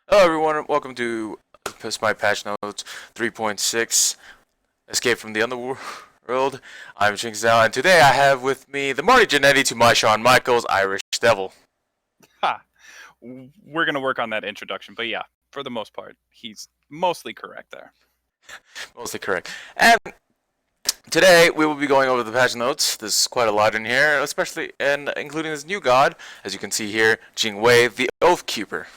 Hello everyone, welcome to Smite Patch Notes 3.6, Escape from the Underworld. I'm ChinxZhao, and today I have with me the Marty Jannetty to my Shawn Michaels Irish Devil. Ha! We're gonna work on that introduction, but yeah, for the most part, he's mostly correct there. Mostly correct. And today we will be going over the patch notes. There's quite a lot in here, especially and including this new god, as you can see here, Jingwei, the Oath Keeper.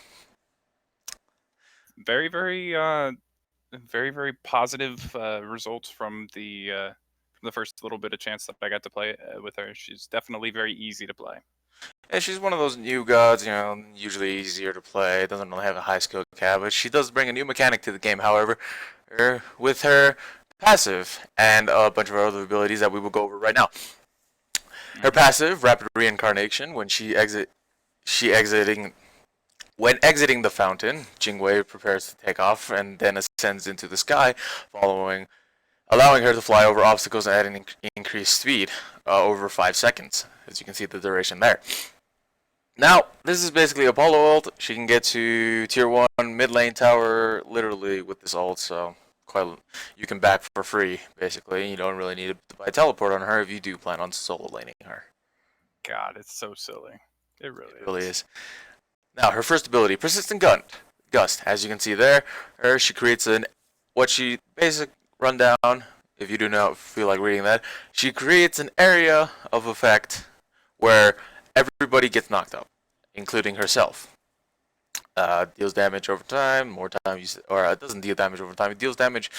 Very, very positive results from the first little bit of chance that I got to play with her. She's definitely very easy to play. And she's one of those new gods, usually easier to play, doesn't really have a high skill cap, but she does bring a new mechanic to the game, however, with her passive and a bunch of other abilities that we will go over right now. Her Mm-hmm. passive, Rapid Reincarnation, when exiting the fountain, Jingwei prepares to take off and then ascends into the sky, following allowing her to fly over obstacles at an increased speed over 5 seconds, as you can see the duration there. Now, this is basically Apollo ult. She can get to tier 1 mid lane tower literally with this ult, so quite you can back for free, basically. You don't really need to buy teleport on her if you do plan on solo laning her. God, it's so silly. It really It really is. is. Now, her first ability, Persistent Gust. As you can see there, she creates what she basic rundown. If you do not feel like reading that, she creates an area of effect where everybody gets knocked up, including herself. Deals damage over time. More time, or it doesn't deal damage over time. It deals damage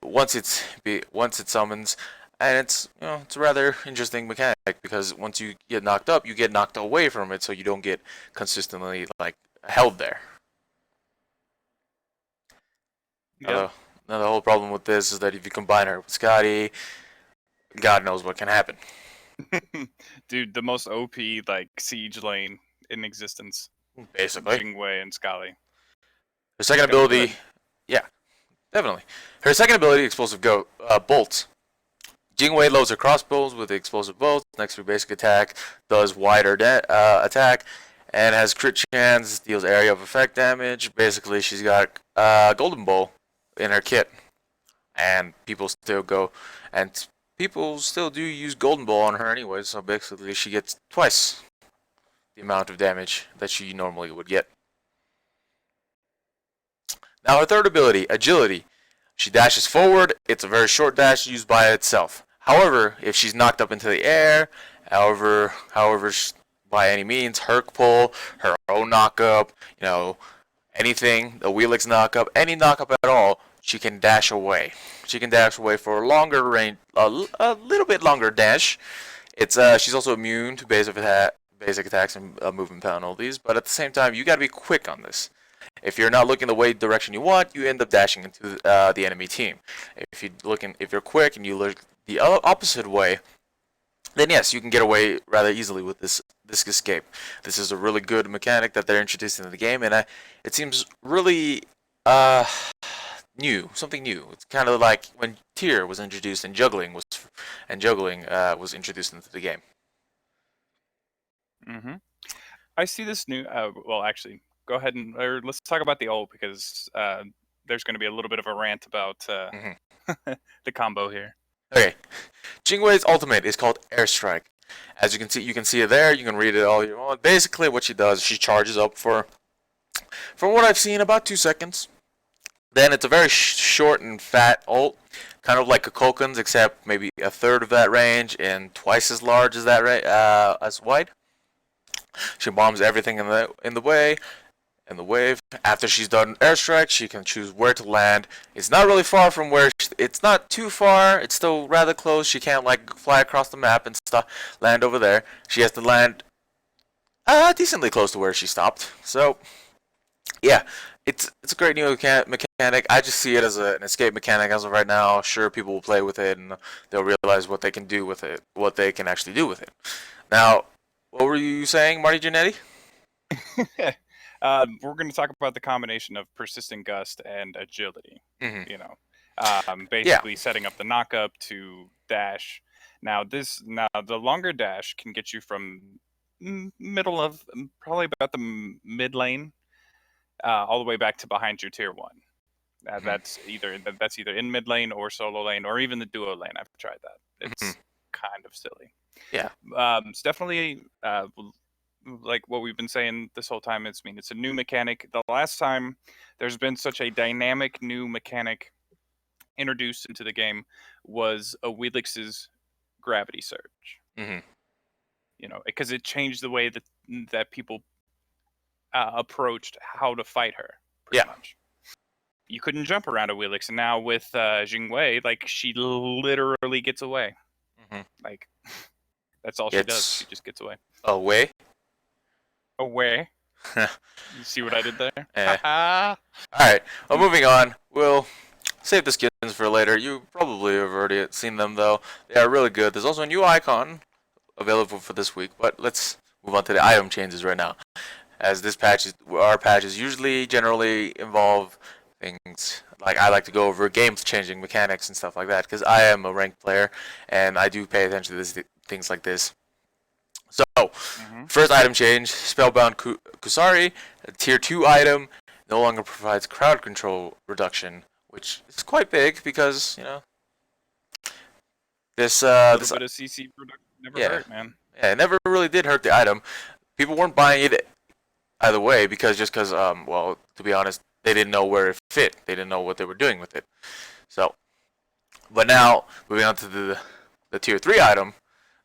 once it summons, and it's a rather interesting mechanic because once you get knocked up, you get knocked away from it, so you don't get consistently like held there. Now Yep. the whole problem with this is that if you combine her with Scotty, God knows what can happen. Dude, the most OP like siege lane in existence. Basically, Jingwei and Scally. her second Gonna be good. ability, yeah, definitely. Her second ability, Explosive Bolts. Jingwei loads her crossbows with the explosive bolts. Next to her basic attack, does wider attack, and has crit chance, deals area of effect damage. Basically, she's got Golden Bow in her kit, and people still do use Golden Bow on her anyway. So basically, she gets twice the amount of damage that she normally would get. Now, her third ability, Agility. She dashes forward. It's a very short dash used by itself. However, if she's knocked up into the air, however, by any means, Herc pull, her own knockup, anything, the Wheelix knockup, any knockup at all, she can dash away. She can dash away for a longer range, a little bit longer dash. She's also immune to basic attacks and movement penalties, but at the same time, you got to be quick on this. If you're not looking the way direction you want, you end up dashing into the enemy team. If you're quick and you look the opposite way, then yes, you can get away rather easily with this escape. This is a really good mechanic that they're introducing to the game, and it seems really uh, something new. It's kind of like when Tier was introduced and juggling was introduced into the game. Mm-hmm. I see this new. Well, actually, go ahead and or let's talk about the ult because there's going to be a little bit of a rant about Mm-hmm. the combo here. Okay, Jingwei's ultimate is called Airstrike. As you can see it there. You can read it all you want. Basically, what she does, she charges up for, from what I've seen, about 2 seconds. Then it's a very short and fat ult, kind of like a Koken's, except maybe a third of that range and twice as large as as wide. She bombs everything in the way. In the wave. After she's done airstrike, she can choose where to land. It's not really far from it's not too far. It's still rather close. She can't like fly across the map and stuff. Land over there. She has to land decently close to where she stopped. So yeah, it's a great new mechanic. I just see it as an escape mechanic as of right now. Sure, people will play with it and they'll realize what they can do with it, what they can actually do with it. Now, what were you saying, Marty Jannetty? We're going to talk about the combination of persistent gust and agility. Mm-hmm. You know, Yeah. basically setting up the knockup to dash. Now the longer dash can get you from middle of probably about the mid lane all the way back to behind your tier 1. That's either in mid lane or solo lane or even the duo lane. I've tried that. It's kind of silly. Yeah. It's definitely like what we've been saying this whole time. It's a new mechanic. The last time there's been such a dynamic new mechanic introduced into the game was a Wheelix's gravity surge. Because it changed the way that people approached how to fight her. Pretty much. You couldn't jump around a Wheelix, and now with Jingwei, like she literally gets away. Like that's all she does. She just gets away. Away. Away. You see what I did there? All right. Well, moving on. We'll save the skins for later. You probably have already seen them though. They are really good. There's also a new icon available for this week, but let's move on to the item changes right now. As our patches usually generally involve things like I like to go over game-changing mechanics and stuff like that because I am a ranked player and I do pay attention to things like this. So, first item change: Spellbound Kusari, a tier 2 item, no longer provides crowd control reduction, which is quite big because this a little bit of CC production never hurt, man. Yeah, it never really did hurt the item. People weren't buying it either way because well, to be honest, they didn't know where it fit. They didn't know what they were doing with it. So, but now moving on to the tier 3 item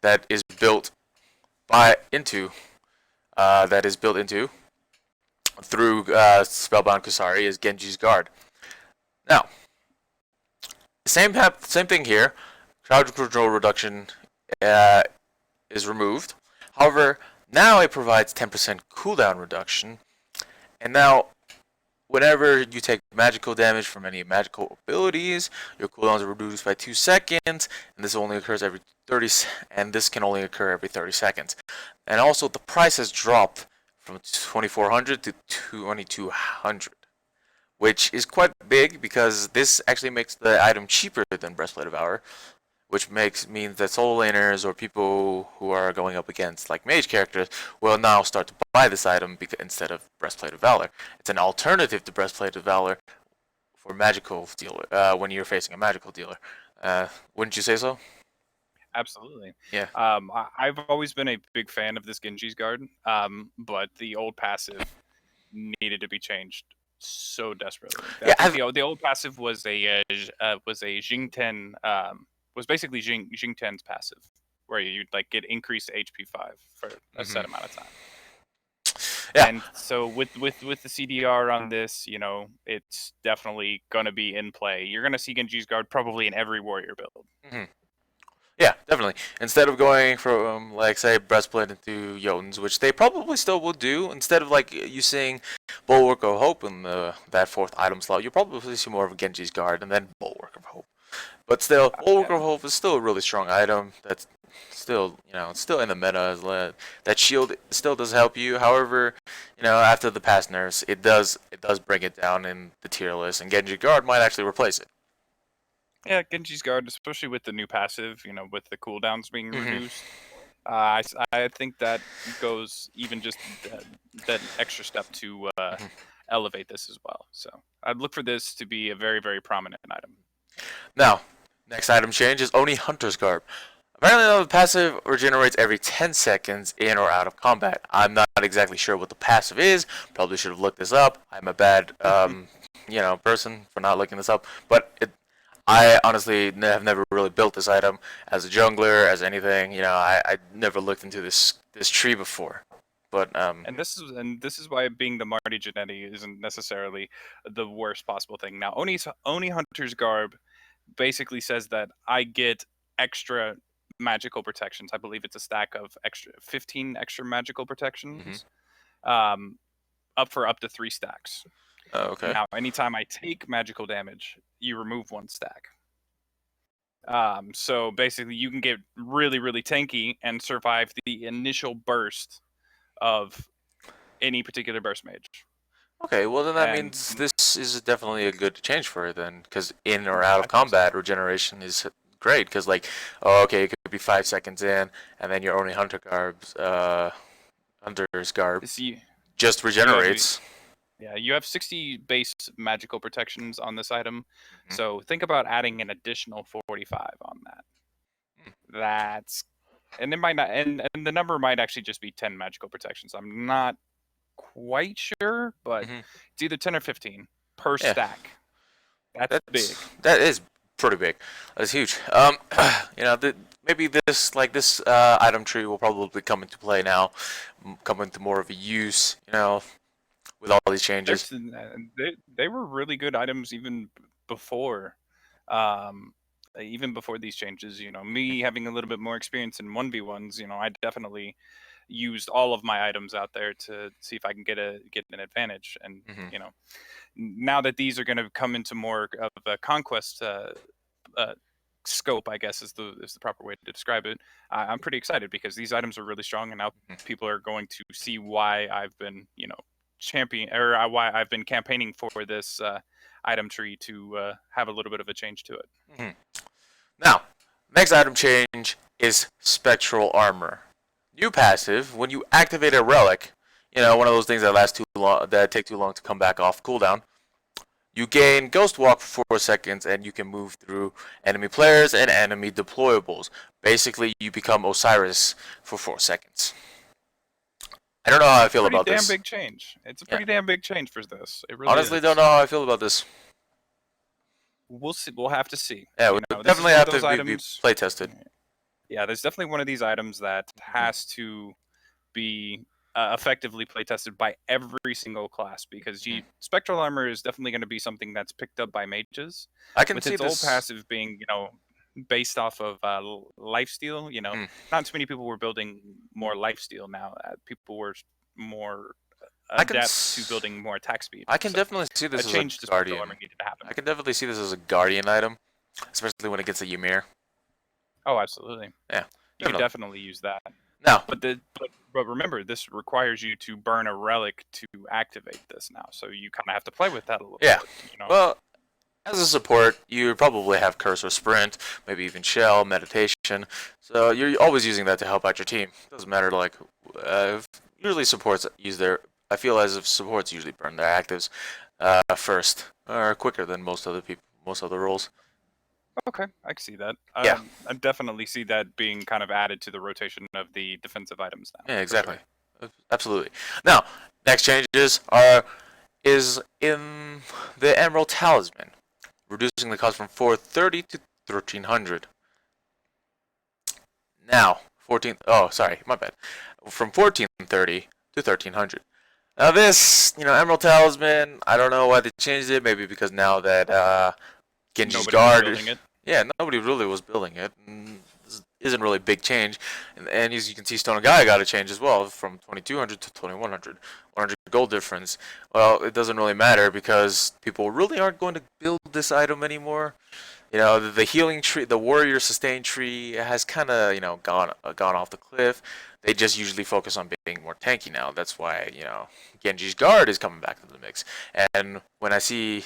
that is built into through Spellbound Kusari is Genji's Guard. Now, same thing here. Crowd control reduction is removed. However, now it provides 10% cooldown reduction, and now whenever you take magical damage from any magical abilities, your cooldowns are reduced by 2 seconds, and this only occurs every 30 and this can only occur every 30 seconds. And also the price has dropped from 2400 to 2200, which is quite big because this actually makes the item cheaper than Breastplate of Valor, which means that solo laners or people who are going up against like mage characters will now start to buy this item instead of Breastplate of Valor. It's an alternative to Breastplate of Valor for magical dealer when you're facing a magical dealer. Wouldn't you say so? Absolutely. Yeah. I've always been a big fan of this Genji's Guard, but the old passive needed to be changed so desperately. The old passive was a Jing-10. Was basically Jing-10's passive, where you like get increased HP 5 for a set amount of time. Yeah. And so with the CDR on this, it's definitely gonna be in play. You're gonna see Genji's Guard probably in every warrior build. Yeah, definitely. Instead of going from, like, say, Breastplate into Jotuns, which they probably still will do, instead of, like, you seeing Bulwark of Hope in that 4th item slot, you'll probably see more of Genji's Guard and then Bulwark of Hope. But still, Bulwark of Hope is still a really strong item. That's still, it's still in the meta as well. That shield still does help you. However, after the past nerfs, it does bring it down in the tier list, and Genji Guard might actually replace it. Yeah, Genji's Guard, especially with the new passive, with the cooldowns being reduced, I think that goes even just that extra step to elevate this as well. So I'd look for this to be a very, very prominent item. Now, next item change is Oni Hunter's Garb. Apparently, the passive regenerates every 10 seconds in or out of combat. I'm not exactly sure what the passive is. Probably should have looked this up. I'm a bad, person for not looking this up. But I honestly have never really built this item as a jungler, as anything. I never looked into this tree before. But and this is why being the Marty Jannetty isn't necessarily the worst possible thing. Now, Oni Hunter's Garb basically says that I get extra magical protections. I believe it's a stack of 15 extra magical protections, up to 3 stacks. Oh, okay. Now, anytime I take magical damage, you remove 1 stack. So basically, you can get really, really tanky and survive the initial burst of any particular burst mage. Okay, well then that means this is definitely a good change for it then, because in or out of combat regeneration is great. Because it could be 5 seconds in, and then your only Hunter's Garb just regenerates. Yeah, you have 60 base magical protections on this item, Mhm. so think about adding an additional 45 on that. That's and it might not, and the number might actually just be 10 magical protections. I'm not quite sure, but Mhm. it's either 10 or 15 per Yeah, stack. That's big. that is pretty big. That's huge. You know, maybe this item tree will probably come into play now, come into more of a use. You know, with all these changes. There's they were really good items before, um, even before these changes. You know, me having a little bit more experience in 1v1s, you know, I definitely used all of my items out there to see if I can get an advantage. And Hmm. you know, now that these are going to come into more of a conquest uh, scope, I guess is the proper way to describe it. I'm pretty excited because these items are really strong, and now people are going to see why I've been, you know, champion or why I've been campaigning for this item tree to have a little bit of a change to it. Hmm. Now, next item change is spectral armor. New passive: when you activate a relic, you know, one of those things that last too long, that take too long to come back off cooldown. You gain Ghost Walk for 4 seconds, and you can move through enemy players and enemy deployables. Basically, you become Osiris for 4 seconds. I don't know how I It's a feel pretty about damn this. big change. It's a Yeah, pretty damn big change for this. It really honestly, don't is. know how I feel about this. We'll see. We'll have to see. Yeah, we You know, this is definitely one of have to those be items. play tested. Yeah, there's definitely one of these items that has to be effectively play tested by every single class because spectral armor is definitely going to be something that's picked up by mages I can with see its old this. passive being, you know, based off of lifesteal. You know, Mm, not too many people were building more lifesteal now. People were more I can adept to building more attack speed. I can So definitely see a this as a change to spectral armor guardian. needed to happen. I can definitely see this as a guardian item, especially when it gets a Ymir. Oh, absolutely. Yeah, You even could though definitely use that. now, But remember, this requires you to burn a relic to activate this now. So you kind of have to play with that a little yeah. bit, you know. Well, as a support, you probably have Curse or Sprint, maybe even Shell, Meditation. So you're always using that to help out your team. Doesn't matter, like, usually supports use their. I feel as if supports usually burn their actives first, or quicker than most other roles. Okay, I can see that. Yeah, I definitely see that being kind of added to the rotation of the defensive items now, yeah, for exactly. sure. Absolutely. Now, next changes are is in the Emerald Talisman, reducing the cost from 430 to 1300. Now, 14. Oh, sorry, my bad. From 1430 to 1300. Now this, you know, Emerald Talisman, I don't know why they changed it. Maybe because now that Genji's Nobody was guard, building it. yeah, nobody really was building it. This isn't really a big change. And as you can see, Stone and Gaia got a change as well from 2200 to 2100. 100 gold difference. Well, it doesn't really matter because people really aren't going to build this item anymore. You know, the healing tree, the warrior sustain tree has kind of, you know, gone off the cliff. They just usually focus on being more tanky now. That's why, you know, Genji's guard is coming back to the mix. And when I've seen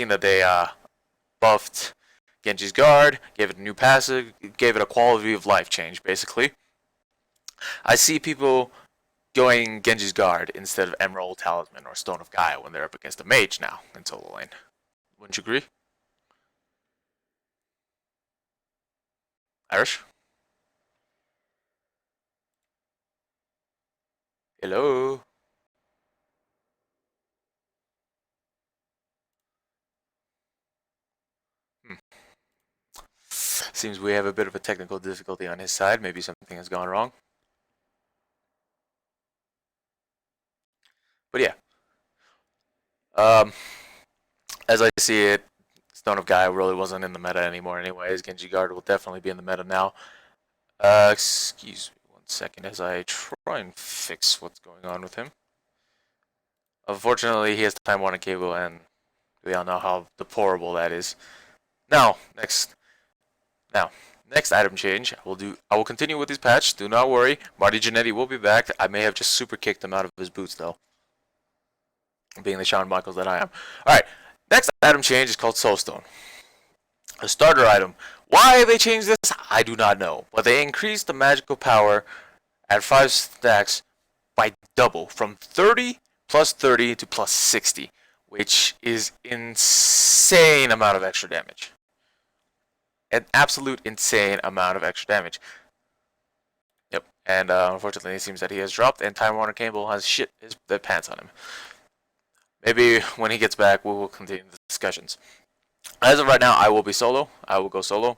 that they buffed Genji's guard, gave it a new passive, gave it a quality of life change, basically. I see people going Genji's guard instead of Emerald Talisman or Stone of Gaia when they're up against a mage now in solo lane. Wouldn't you agree, Irish? Hello. Hmm. Seems we have a bit of a technical difficulty on his side. Maybe something has gone wrong. But yeah, um, as I see it, Stone of Gaia really wasn't in the meta anymore anyways. Genji Guard will definitely be in the meta now. Excuse me one second as I try and fix what's going on with him. Unfortunately, he has Time Warner Cable, and we all know how deplorable that is. Now, now, next item change. I will continue with this patch. Do not worry. Marty Jannetty will be back. I may have just super kicked him out of his boots though, being the Shawn Michaels that I am. Alright, next item change is called Soulstone. A starter item. Why they changed this, I do not know. But they increased the magical power at 5 stacks by double, from 30 plus 30 to plus 60, which is insane amount of extra damage. An absolute insane amount of extra damage. Yep, and unfortunately it seems that he has dropped, and Time Warner Cable has shit the pants on him. Maybe when he gets back, we will continue the discussions. As of right now, I will be solo. I will go solo.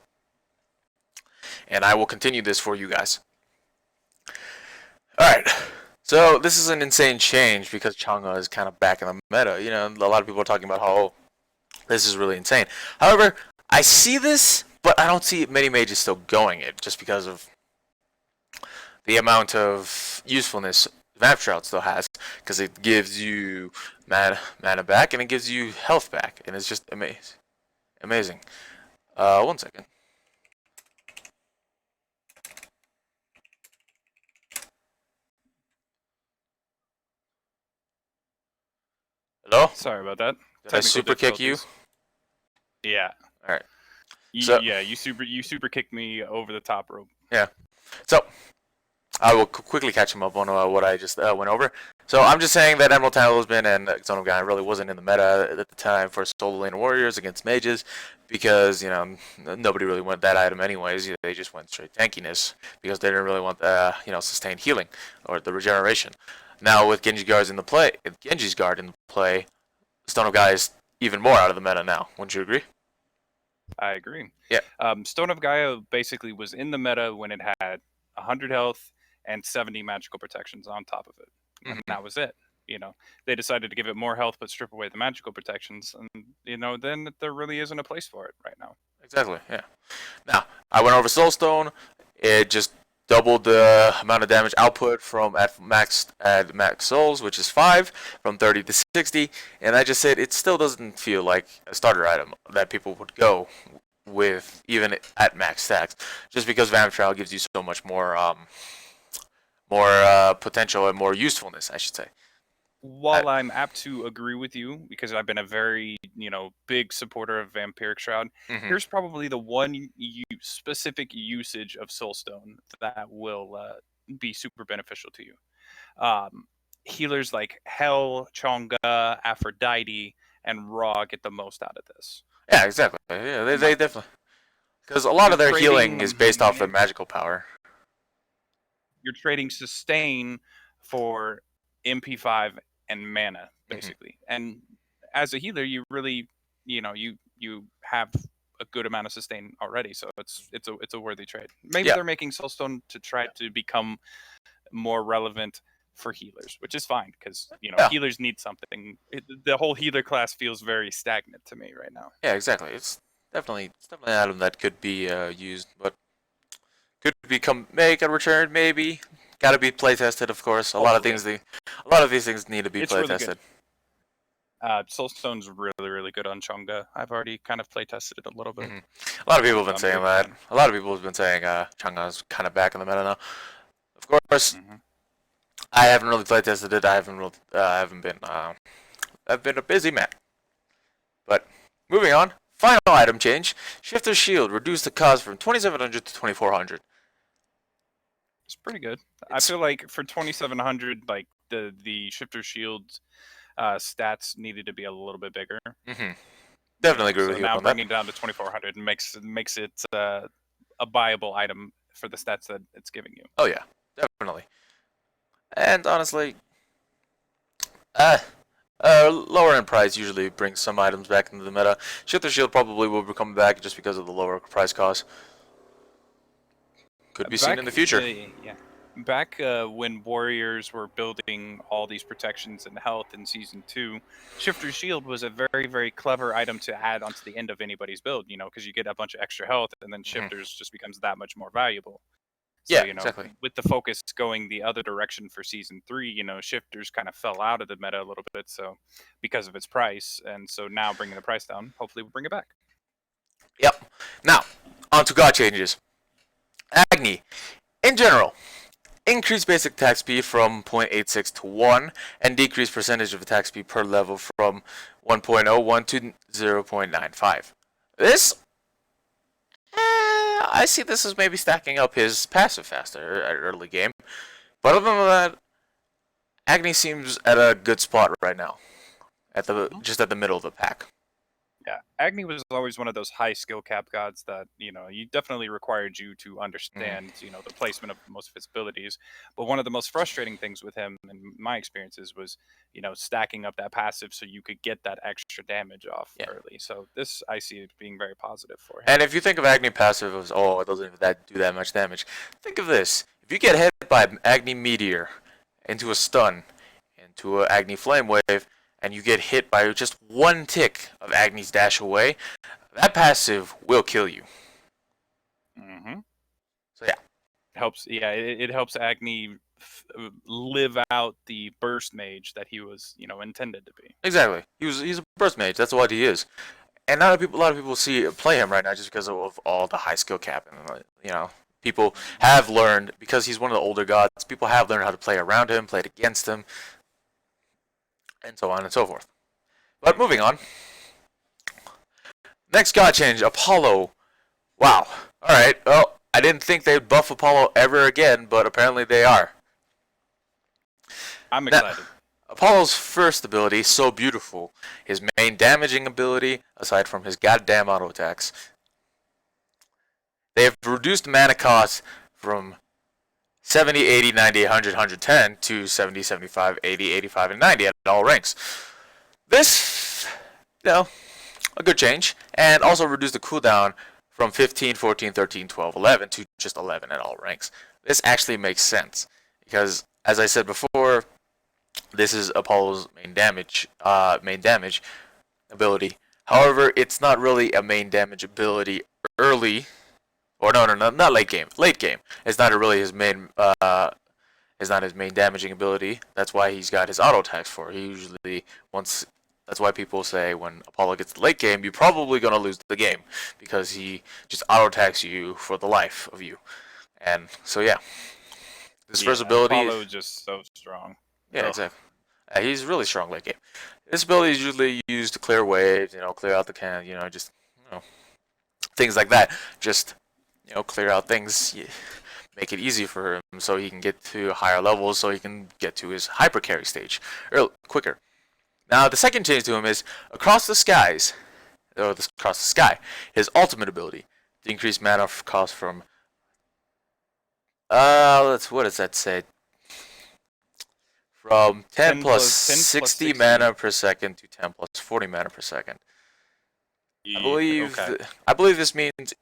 And I will continue this for you guys. Alright. So, this is an insane change because Chang'e is kind of back in the meta. You know, a lot of people are talking about how, oh, this is really insane. However, I see this, but I don't see many mages still going it just because of the amount of usefulness ChinxZhao still has, because it gives you mana back and it gives you health back, and it's just amazing. 1 second. Hello? Sorry about that. Did I super kick you? Yeah. All right. You super kicked me over the top rope. Yeah. So I will quickly catch him up on what I just went over. So I'm just saying that Emerald Talisman and Zone of Gaia really wasn't in the meta at the time for solo lane warriors against mages, because you know nobody really went that item anyways. They just went straight tankiness because they didn't really want sustained healing or the regeneration. Now with Genji's Guard in the play, Stone of Gaia is even more out of the meta now. Wouldn't you agree? I agree. Yeah. Stone of Gaia basically was in the meta when it had 100 health and 70 magical protections on top of it. And that was it. You know, they decided to give it more health but strip away the magical protections, and you know, then there really isn't a place for it right now. Exactly. Yeah. Now I went over Soulstone. It just doubled the amount of damage output from at max souls, which is 5, from 30 to 60. And I just said it still doesn't feel like a starter item that people would go with even at max stacks, just because ChinxZhao gives you so much more potential and more usefulness, I should say. While I'm apt to agree with you, because I've been a very, big supporter of Vampiric Shroud, here's probably the one specific usage of Soulstone that will be super beneficial to you. Healers like Hel, Chang'e, Aphrodite, and Ra get the most out of this. Yeah, exactly. Yeah, they definitely, because a lot of their healing is based off of magical power. You're trading sustain for MP5 and mana, basically. And as a healer, you really, you have a good amount of sustain already, so it's a worthy trade. Maybe they're making Soulstone to try to become more relevant for healers, which is fine, because healers need something. The whole healer class feels very stagnant to me right now. Yeah, exactly. It's definitely an item that could be used, but could make a return maybe. Got to be play tested, of course. A lot of these things need to be play tested. Soulstone's really, really good on Chang'e. I've already kind of play tested it a little bit. A lot of people have been saying that. A lot of people have been saying Chang'e's kind of back in the meta now. Of course, I haven't really play tested it. I've been a busy man. But moving on, final item change: Shifter's Shield reduced the cost from 2,700 to 2,400. It's pretty good. I feel like for 2,700, like the Shifter Shield stats needed to be a little bit bigger. Definitely agree with you now on that. Bringing it down to 2,400 makes it a viable item for the stats that it's giving you. Oh yeah, definitely. And honestly, lower end price usually brings some items back into the meta. Shifter Shield probably will be coming back just because of the lower price cost. Could be seen in the future. Back when warriors were building all these protections and health in Season 2, Shifter's Shield was a very, very clever item to add onto the end of anybody's build, because you get a bunch of extra health, and then Shifter's just becomes that much more valuable. So, exactly. With the focus going the other direction for Season 3, Shifters kind of fell out of the meta a little bit, so because of its price, and so now bringing the price down, hopefully we'll bring it back. Yep. Now, on to God changes. Agni. In general, increase basic attack speed from 0.86 to 1, and decrease percentage of attack speed per level from 1.01 to 0.95. This, I see this as maybe stacking up his passive faster at early game. But other than that, Agni seems at a good spot right now, at the Mhm. just at the middle of the pack. Yeah, Agni was always one of those high skill cap gods that you definitely required you to Mm. understand the placement of most of his abilities. But one of the most frustrating things with him, in my experiences, was stacking up that passive so you could get that extra damage off Yeah. early. So this I see as being very positive for him. And if you think of Agni passive as, oh, it doesn't do that much damage, think of this. If you get hit by Agni Meteor into a stun, into an Agni Flame Wave, and you get hit by just one tick of Agni's Dash Away, that passive will kill you. Mm-hmm. So yeah, Helps, yeah, it helps Agni live out the burst mage that he was intended to be. exactly. He's a burst mage. That's what he is. And not a lot of people play him right now just because of all the high skill cap, and people Mhm. have learned, because he's one of the older gods. People have learned how to play around him, play against him, and so on and so forth. But moving on. Next god change, Apollo. Wow. Alright, well, I didn't think they'd buff Apollo ever again, but apparently they are. I'm Now, excited. Apollo's first ability, So Beautiful, his main damaging ability, aside from his goddamn auto attacks. They have reduced mana cost from 70, 80, 90, 100, 110 to 70, 75, 80, 85, and 90 at all ranks. This, a good change, and also reduced the cooldown from 15, 14, 13, 12, 11 to just 11 at all ranks. This actually makes sense because, as I said before, this is Apollo's main damage ability. However, it's not really a main damage ability early, or no, not late game. Late game, it's not really his main. Is not his main damaging ability. That's why he's got his auto attacks for. He usually once. That's why people say when Apollo gets the late game, you're probably gonna lose the game because he just auto attacks you for the life of you. And so yeah, this Yeah, first ability, Apollo is just so strong. yeah, Ugh. exactly. He's really strong late game. This ability is usually used to clear waves, clear out the can, just things like that. Just clear out things, make it easy for him so he can get to higher levels, so he can get to his hyper carry stage quicker. Now the second change to him is across the skies, or across the sky, his ultimate ability, the increased mana cost from what does that say? From 10 plus 10 plus 60 60. mana per second to 10 plus 40 mana per second. I Yeah, believe okay. I believe this means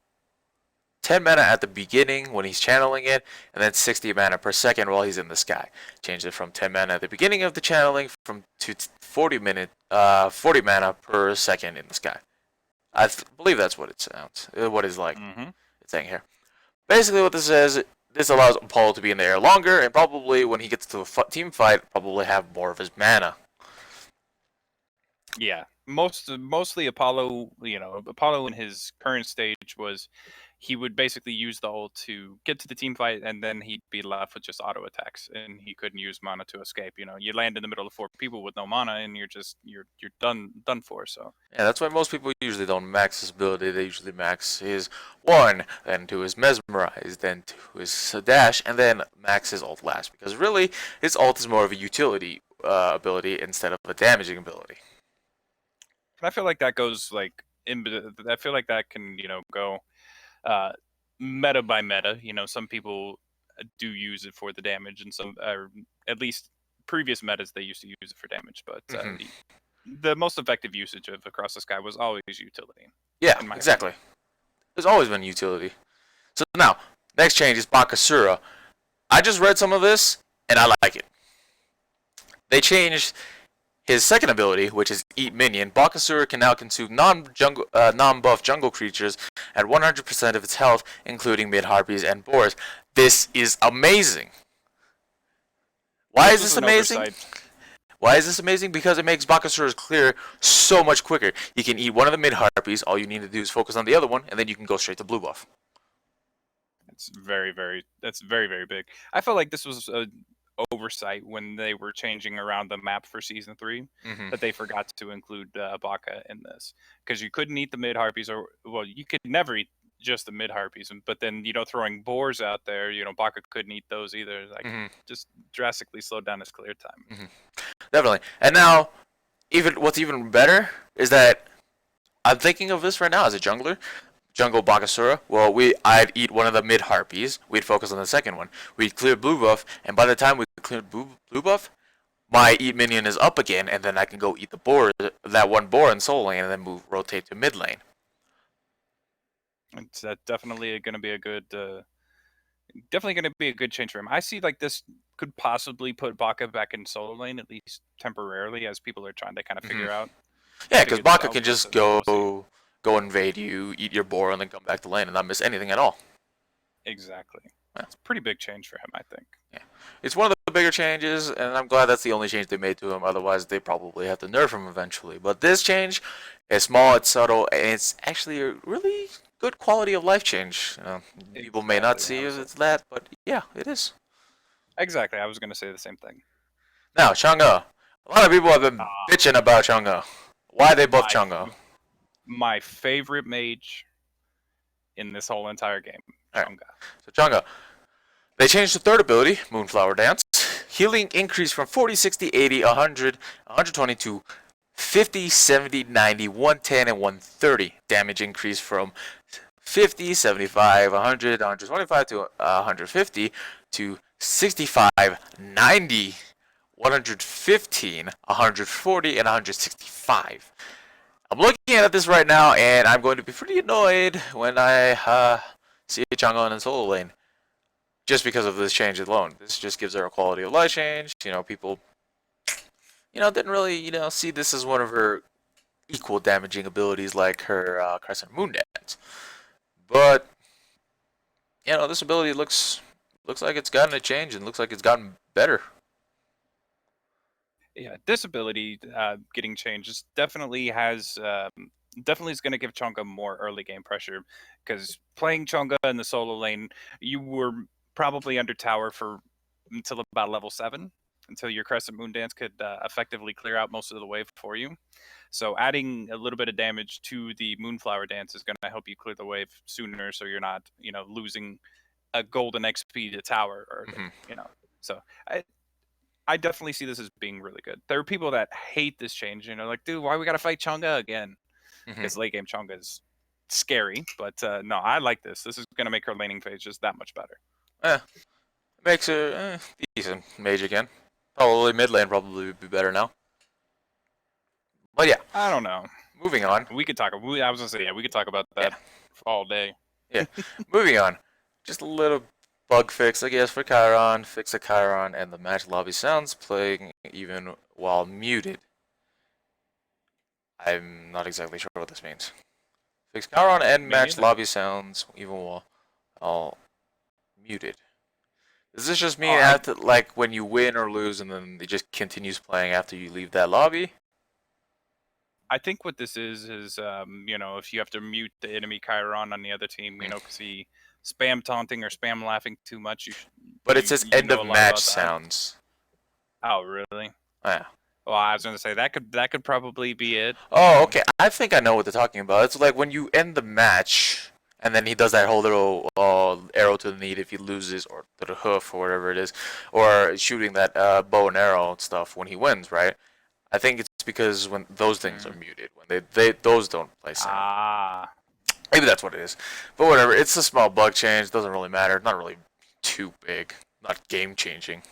10 mana at the beginning when he's channeling it, and then 60 mana per second while he's in the sky. Change it from 10 mana at the beginning of the channeling to 40 mana per second in the sky. Believe that's what it sounds. What is like Mm-hmm. it's saying here. Basically, what this says, this allows Apollo to be in the air longer, and probably when he gets to a team fight, probably have more of his mana. Yeah, mostly Apollo. Apollo in his current stage was he would basically use the ult to get to the team fight, and then he'd be left with just auto attacks, and he couldn't use mana to escape. You land in the middle of four people with no mana, and you're done for. So Yeah, that's why most people usually don't max his ability. They usually max his 1, then to his Mesmerize, then to his dash, and then max his ult last. Because really, his ult is more of a utility ability instead of a damaging ability. and I feel like that goes like I feel like that can go uh, meta by meta. Some people do use it for the damage, and some, or at least previous metas, they used to use it for damage. But Hmm. the most effective usage of Across the Sky was always utility, Yeah, in my exactly. opinion. There's always been utility. So now, next change is Bakasura. I just read some of this, and I like it. They changed his second ability, which is Eat Minion. Bakasura can now consume non-buff jungle creatures at 100% of its health, including mid-harpies and boars. This is amazing. Why This is was this an amazing? oversight. Why is this amazing? Because it makes Bakasura's clear so much quicker. You can eat one of the mid-harpies, all you need to do is focus on the other one, and then you can go straight to blue buff. It's that's very, very big. I felt like this was a oversight when they were changing around the map for season 3, Mm-hmm. that they forgot to include Baka in this, because you couldn't eat the mid harpies, or well, you could never eat. just the mid harpies, but then throwing boars out there, Baka couldn't eat those either. Like just drastically slowed down his clear time. Definitely. And now, what's even better is that I'm thinking of this right now as a jungler. Jungle Bakasura. Well, I'd eat one of the mid harpies. We'd focus on the second one. We'd clear blue buff, and by the time we cleared blue buff, my eat minion is up again, and then I can go eat that one boar in solo lane, and then rotate to mid lane. It's definitely going to be a good, change for him. I see like this could possibly put Baka back in solo lane at least temporarily, as people are trying to kind of figure out. Yeah, because Baka can just go invade you, eat your boar, and then come back to lane and not miss anything at all. Exactly. Yeah. It's a pretty big change for him, I think. Yeah, it's one of the bigger changes, and I'm glad that's the only change they made to him. Otherwise, they probably have to nerf him eventually. But this change is small, it's subtle, and it's actually a really good quality of life change. People may not see it's that, but yeah, it is. Exactly. I was going to say the same thing. Now, ChinxZhao. A lot of people have been bitching about ChinxZhao. Why they buff ChinxZhao? My favorite mage in this whole entire game. Right. So ChinxZhao. They changed the third ability, Moonflower Dance. Healing increased from 40, 60, 80, 100, 120 to 50, 70, 90, 110, and 130. Damage increased from 50, 75, 100, 125 to 150 to 65, 90, 115, 140, and 165. I'm looking at this right now, and I'm going to be pretty annoyed when I see ChinxZhao in solo lane. Just because of this change alone. This just gives her a quality of life change. People, didn't really, see this as one of her equal damaging abilities like her Crescent Moon Dance. But, this ability looks like it's gotten a change and looks like it's gotten better. Yeah, this ability getting changed definitely is going to give ChinxZhao more early game pressure, because playing ChinxZhao in the solo lane, you were probably under tower until about level 7, until your Crescent Moon Dance could effectively clear out most of the wave for you. So adding a little bit of damage to the Moonflower Dance is going to help you clear the wave sooner, so you're not, losing a golden XP to tower, or So I definitely see this as being really good. There are people that hate this change, like, dude, why we got to fight ChinxZhao again? Because late game ChinxZhao is scary, but no, I like this. This is going to make her laning phase just that much better. Makes her decent mage again. Probably mid lane would be better now. But yeah, I don't know. Moving on. We could talk. I was gonna say, we could talk about that all day. Yeah. Moving on. Just a little bug fix, I guess, for Chiron. Fix the Chiron and the match lobby sounds playing even while muted. I'm not exactly sure what this means. Fix Chiron and match lobby sounds even while muted. Does this just mean after, like, when you win or lose and then it just continues playing after you leave that lobby? I think what this is if you have to mute the enemy Chiron on the other team, because he spam taunting or spam laughing too much. But it says end of match sounds. Oh, really? Yeah. Well, I was gonna say that could probably be it. Oh, okay. I think I know what they're talking about. It's like when you end the match, and then he does that whole little arrow to the knee if he loses, or to the hoof, or whatever it is, or shooting that bow and arrow and stuff when he wins, right? I think it's because when those things are muted, when those don't play sound. Maybe that's what it is. But whatever, it's a small bug change, doesn't really matter, not really too big, not game changing.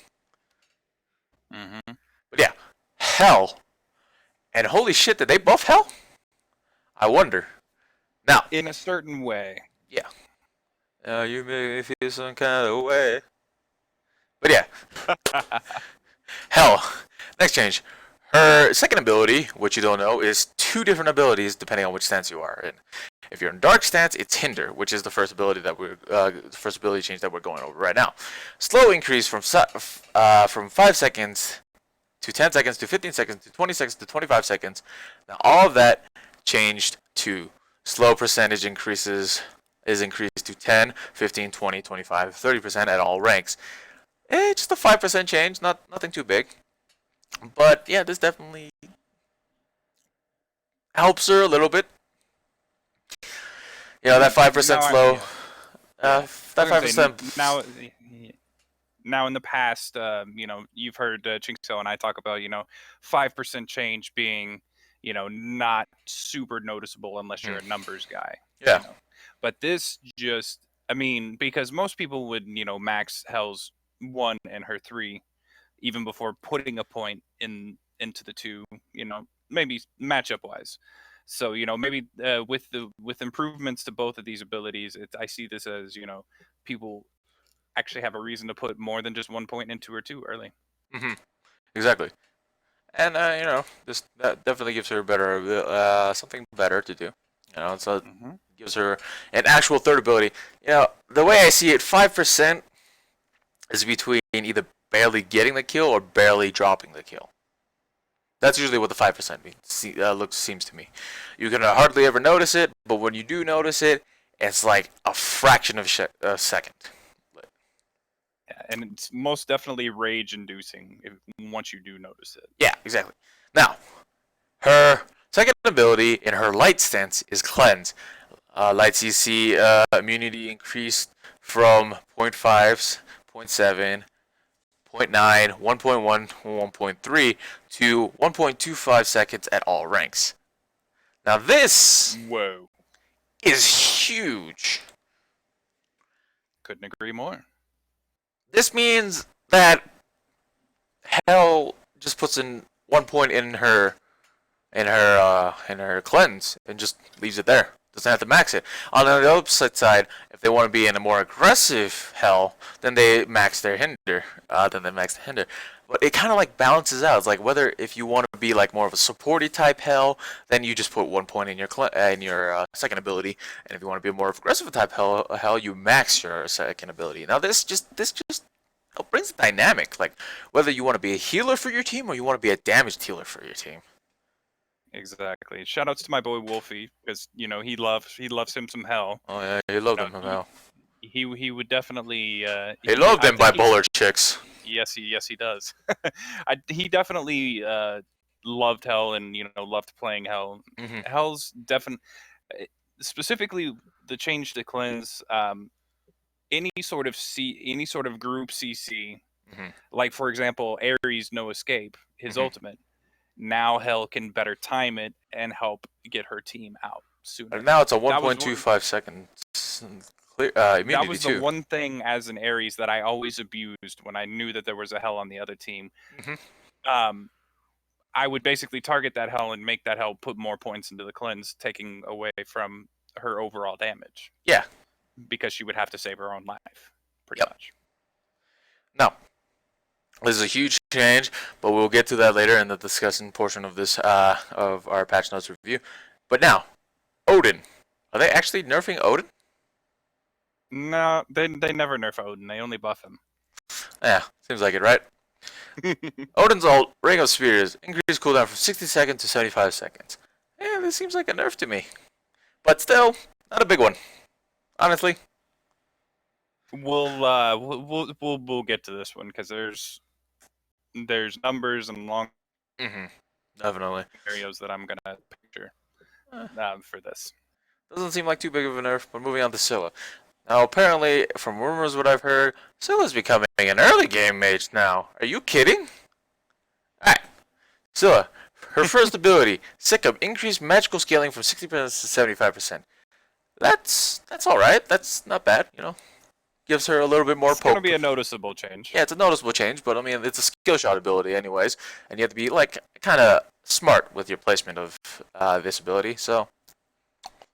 But yeah, Hell. And holy shit, did they buff Hell? I wonder. Now, in a certain way. Yeah. You make me feel some kind of way. But yeah. Hell. Next change. Her second ability, which you don't know, is 2 different abilities depending on which stance you are in. If you're in dark stance, it's Hinder, which is the first ability change that we're going over right now. Slow increase from 5 seconds to 10 seconds to 15 seconds to 20 seconds to 25 seconds. Now all of that changed to slow percentage is increased to 10, 15, 20, 25, 30% at all ranks. It's just a 5% change, nothing too big. But yeah, this definitely helps her a little bit. You know, that 5% Now slow. yeah. That I was gonna say 5%. now in the past, you've heard ChinxZhao and I talk about 5% change being not super noticeable unless you're a numbers guy. Yeah. But this just, I mean, because most people would max Hell's 1 and her 3 even before putting a point into the two, maybe matchup wise. So maybe with improvements to both of these abilities, I see this as people actually have a reason to put more than just 1 point into her two early. Hmm. Exactly. And this that definitely gives her better something better to do. So it Mm-hmm. gives her an actual third ability. The way I see it, 5% is between either barely getting the kill or barely dropping the kill. That's usually what the 5% means. Seems to me. You can hardly ever notice it, but when you do notice it, it's like a fraction of a second. Yeah, and it's most definitely rage-inducing once you do notice it. Yeah, exactly. Now, her second ability in her light stance is Cleanse. Light CC immunity increased from 0.5s, 0.7, 0.9, 1.1, 1.3 to 1.25 seconds at all ranks. Now this Whoa. is huge. Couldn't agree more. This means that Hell just puts in 1 point in her cleanse and just leaves it there. Doesn't have to max it. On the opposite side, if they want to be in a more aggressive Hell, then they max their hinder. But it kind of like balances out. It's like whether if you want to be like more of a supporty type Hell, then you just put 1 point in your second ability, and if you want to be a more aggressive type Hell, you max your second ability. Now this just brings a dynamic, like whether you want to be a healer for your team or you want to be a damaged healer for your team. Exactly. Shoutouts to my boy Wolfie because he loves him some Hell. Oh yeah, he loved them, He, Hell. he would definitely He loved I them think bipolar chicks. yes he does. He definitely loved Hell and loved playing Hell. Mm-hmm. Hell's definitely specifically the change to cleanse. Any sort of group CC, Mm-hmm. like for example Ares No Escape, his Mm-hmm. ultimate. Now Hell can better time it and help get her team out And sooner. now it's a That was one. 1.25 seconds clear That immunity was the too. one thing as an Ares that I always abused when I knew that there was a Hell on the other team. Mm-hmm. Um, I would basically target that Hell and make that Hell put more points into the cleanse, taking away from her overall damage Yeah. because she would have to save her own life, pretty Yep. much. Now, this is a huge change, but we'll get to that later in the discussion portion of this of our patch notes review. But now, Odin. Are they actually nerfing Odin? No, they never nerf Odin. They only buff him. Yeah, seems like it, right? Odin's ult, Ring of Spears, increased cooldown from 60 seconds to 75 seconds. Yeah, this seems like a nerf to me. But still, not a big one. Honestly. We'll get to this one because there's numbers and long Mm-hmm. Definitely. scenarios that I'm gonna picture for this. Doesn't seem like too big of a nerf, but moving on to Scylla. Now, apparently, from rumors what I've heard, Scylla's becoming an early game mage now. Are you kidding? Alright. Scylla. Her first ability, Sikkim, increased magical scaling from 60% to 75%. That's alright. That's not bad, Gives her a little bit more It's gonna poke. be a noticeable change. Yeah, it's a noticeable change, but I mean, it's a skill shot ability anyways, and you have to be, like, kind of smart with your placement of this ability, so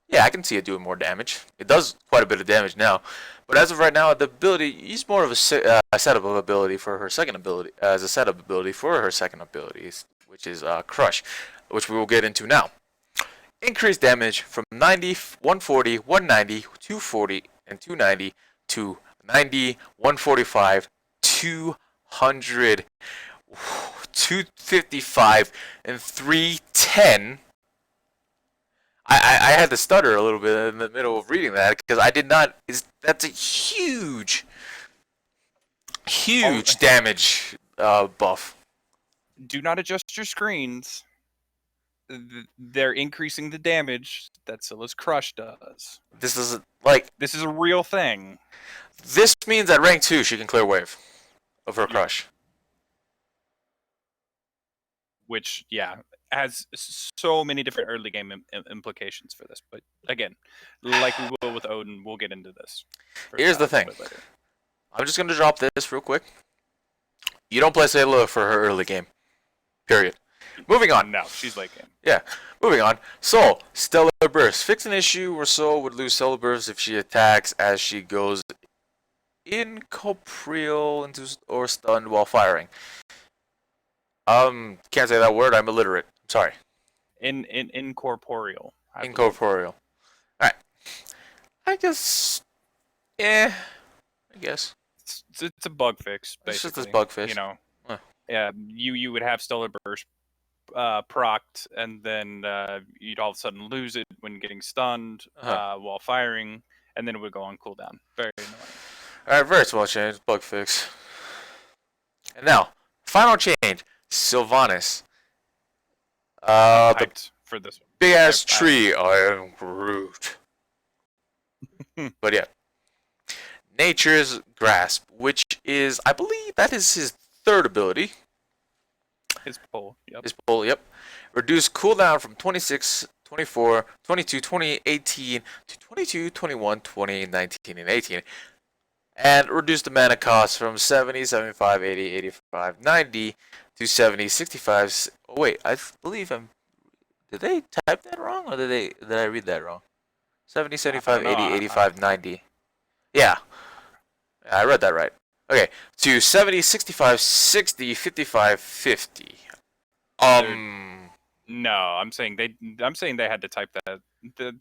yeah, I can see it doing more damage. It does quite a bit of damage now, but as of right now, the ability is more of a setup ability for her second ability, as a setup ability for her second ability, which is Crush, which we will get into now. Increased damage from 90, 140, 190, 240, and 290 to 90, 145, 200, 255, and 310. I had to stutter a little bit in the middle of reading that because I did not. That's a huge damage buff. Do not adjust your screens. they're increasing the damage that Scylla's Crush does. This is like This is a real thing. this means at rank 2 she can clear wave of her Yep. crush. Which, yeah, has so many different early game implications for this. But again, like we will with Odin, we'll get into this. Here's the thing. I'm just gonna drop this real quick. You don't play Sayla for her early game. Period. Moving on. No, she's late game. Yeah. Moving on. Soul, Stellar Burst. Fix an issue where Soul would lose Stellar Burst if she attacks as she goes incorporeal into or stunned while firing. Can't say that word. I'm illiterate. I'm sorry. Incorporeal. Incorporeal. Alright. I guess. Yeah. I guess. It's a bug fix, basically. It's just this bug fix. You know. Huh. Yeah, you would have Stellar Burst procced, and then you'd all of a sudden lose it when getting stunned while firing, and then it would go on cooldown. Very annoying. Alright, very small change. Bug fix. And now, final change. Sylvanas. The For this one. big ass tree. I am Groot. But yeah. Nature's Grasp, which is, I believe, that is his third ability. His pull, yep. His pull, yep. Reduce cooldown from 26, 24, 22, 20, 18 to 22, 21, 20, 19, and 18. And reduce the mana cost from 70, 75, 80, 85, 90 to 70, 65. Oh, wait, I believe I'm. Did they type that wrong or did I read that wrong? 70, 75, 80, 85, 90. Yeah. I read that right. Okay, to 70, 65, 60, 55, 50. No, I'm saying they had to type that.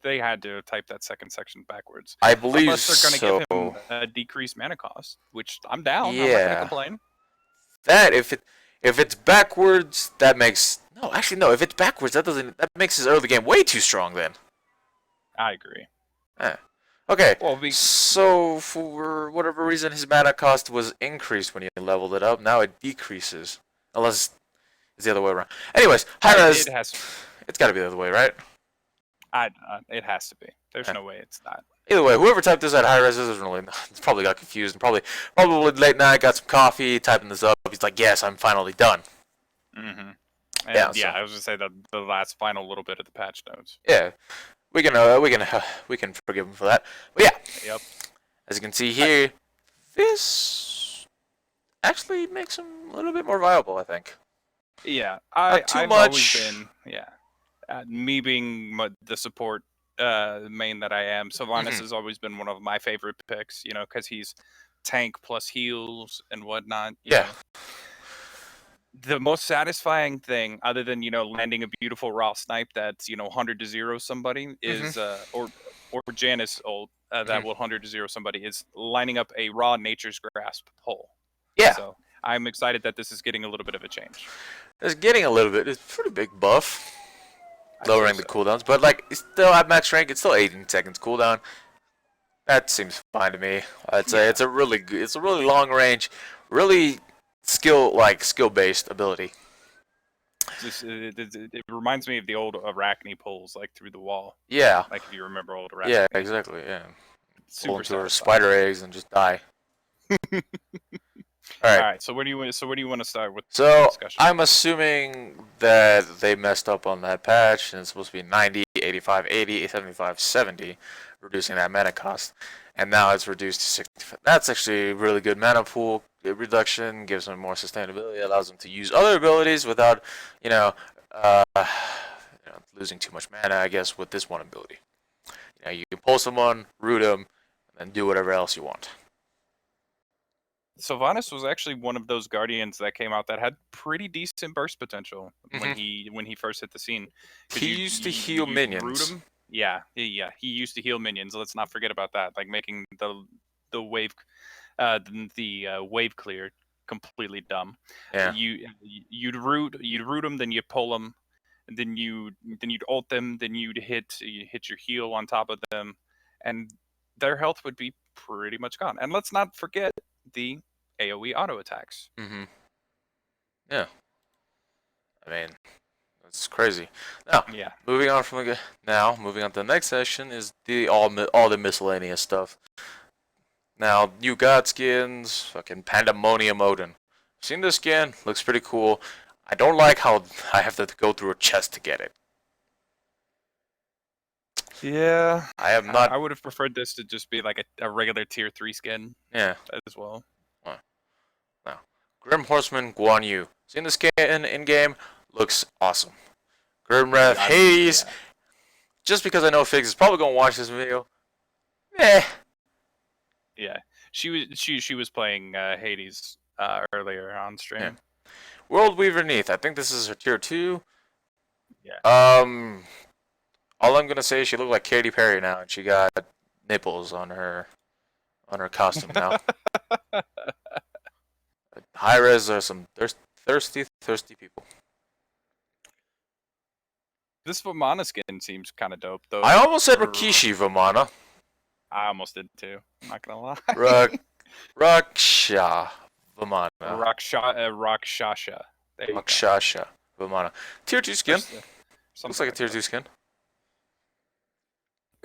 They had to type that second section backwards. I believe Unless they're so. going to give him a decreased mana cost, which I'm down. Yeah. I'm not going to complain. That if it's backwards, that makes no. Actually, no. If it's backwards, that makes his early game way too strong. Then. I agree. Okay. Well, so for whatever reason, his mana cost was increased when he leveled it up. Now it decreases, unless it's the other way around. Anyways, high res. It's got to be the other way, right? It has to be. There's no way it's not. Either way, whoever typed this at high res it's probably got confused and probably late night, got some coffee, typing this up. He's like, yes, I'm finally done. Mm-hmm. Yeah, I was gonna say the last final little bit of the patch notes. Yeah, we can forgive him for that. But yeah, yep. As you can see here, this actually makes him a little bit more viable, I think. Yeah, Not too I've much. always been me being the support main that I am. Sylvanas has always been one of my favorite picks. You know, because he's tank plus heals and whatnot. You know. The most satisfying thing, other than landing a beautiful raw snipe that's 100 to 0 somebody, is or Janice ult that will 100 to 0 somebody, is lining up a raw Nature's Grasp pull. Yeah. So I'm excited that this is getting a little bit of a change. It's getting a little bit. It's a pretty big buff, lowering the cooldowns, but like it's still at max rank. It's still 18 seconds cooldown. That seems fine to me. I'd say it's a really good, it's a really long range, really skill-based ability. It reminds me of the old Arachne pulls, like through the wall. Yeah. Like if you remember old Arachne. Yeah, exactly. Yeah. Pull into her spider eggs and just die. All right. So where do you want to start with? So discussion? I'm assuming that they messed up on that patch, and it's supposed to be 90, 85, 80, 75, 70, reducing that mana cost, and now it's reduced to 65. That's actually a really good mana pool reduction. Gives them more sustainability. Allows them to use other abilities without, losing too much mana. I guess with this one ability, you can pull someone, root them, and then do whatever else you want. Sylvanas was actually one of those guardians that came out that had pretty decent burst potential when he first hit the scene. He used to heal minions. Root him. Yeah. He used to heal minions. Let's not forget about that. Like making the wave wave clear completely dumb. Yeah. You'd root them, then you pull them, and then you'd ult them, then you'd hit your heal on top of them, and their health would be pretty much gone. And let's not forget the AoE auto attacks. Yeah. I mean, It's crazy. Now, Yeah. moving on from moving on to the next section is all the miscellaneous stuff. Now, you got skins, fucking Pandemonium Odin. Seen this skin? Looks pretty cool. I don't like how I have to go through a chest to get it. Yeah. I am I not. would have preferred this to just be like a regular tier 3 skin Yeah. as well. No. Grim Horseman Guan Yu. Seen the skin in game? Looks awesome. Grim Wrath Hades. Yeah. Just because I know Figs is probably gonna watch this video. Eh. Yeah. She was playing Hades earlier on stream. Yeah. World Weaver Neath. I think this is her tier 2. Yeah. All I'm gonna say is she looked like Katy Perry now, and she got nipples on her costume now. High res are some thirsty people. This Vamana skin seems kind of dope, though. I almost said Rikishi Vamana. I almost did too. I'm not gonna lie. Raksha Vamana. Rakshasha. There you go. Rakshasha Vamana. Tier 2 skin. Looks like a tier that. 2 skin.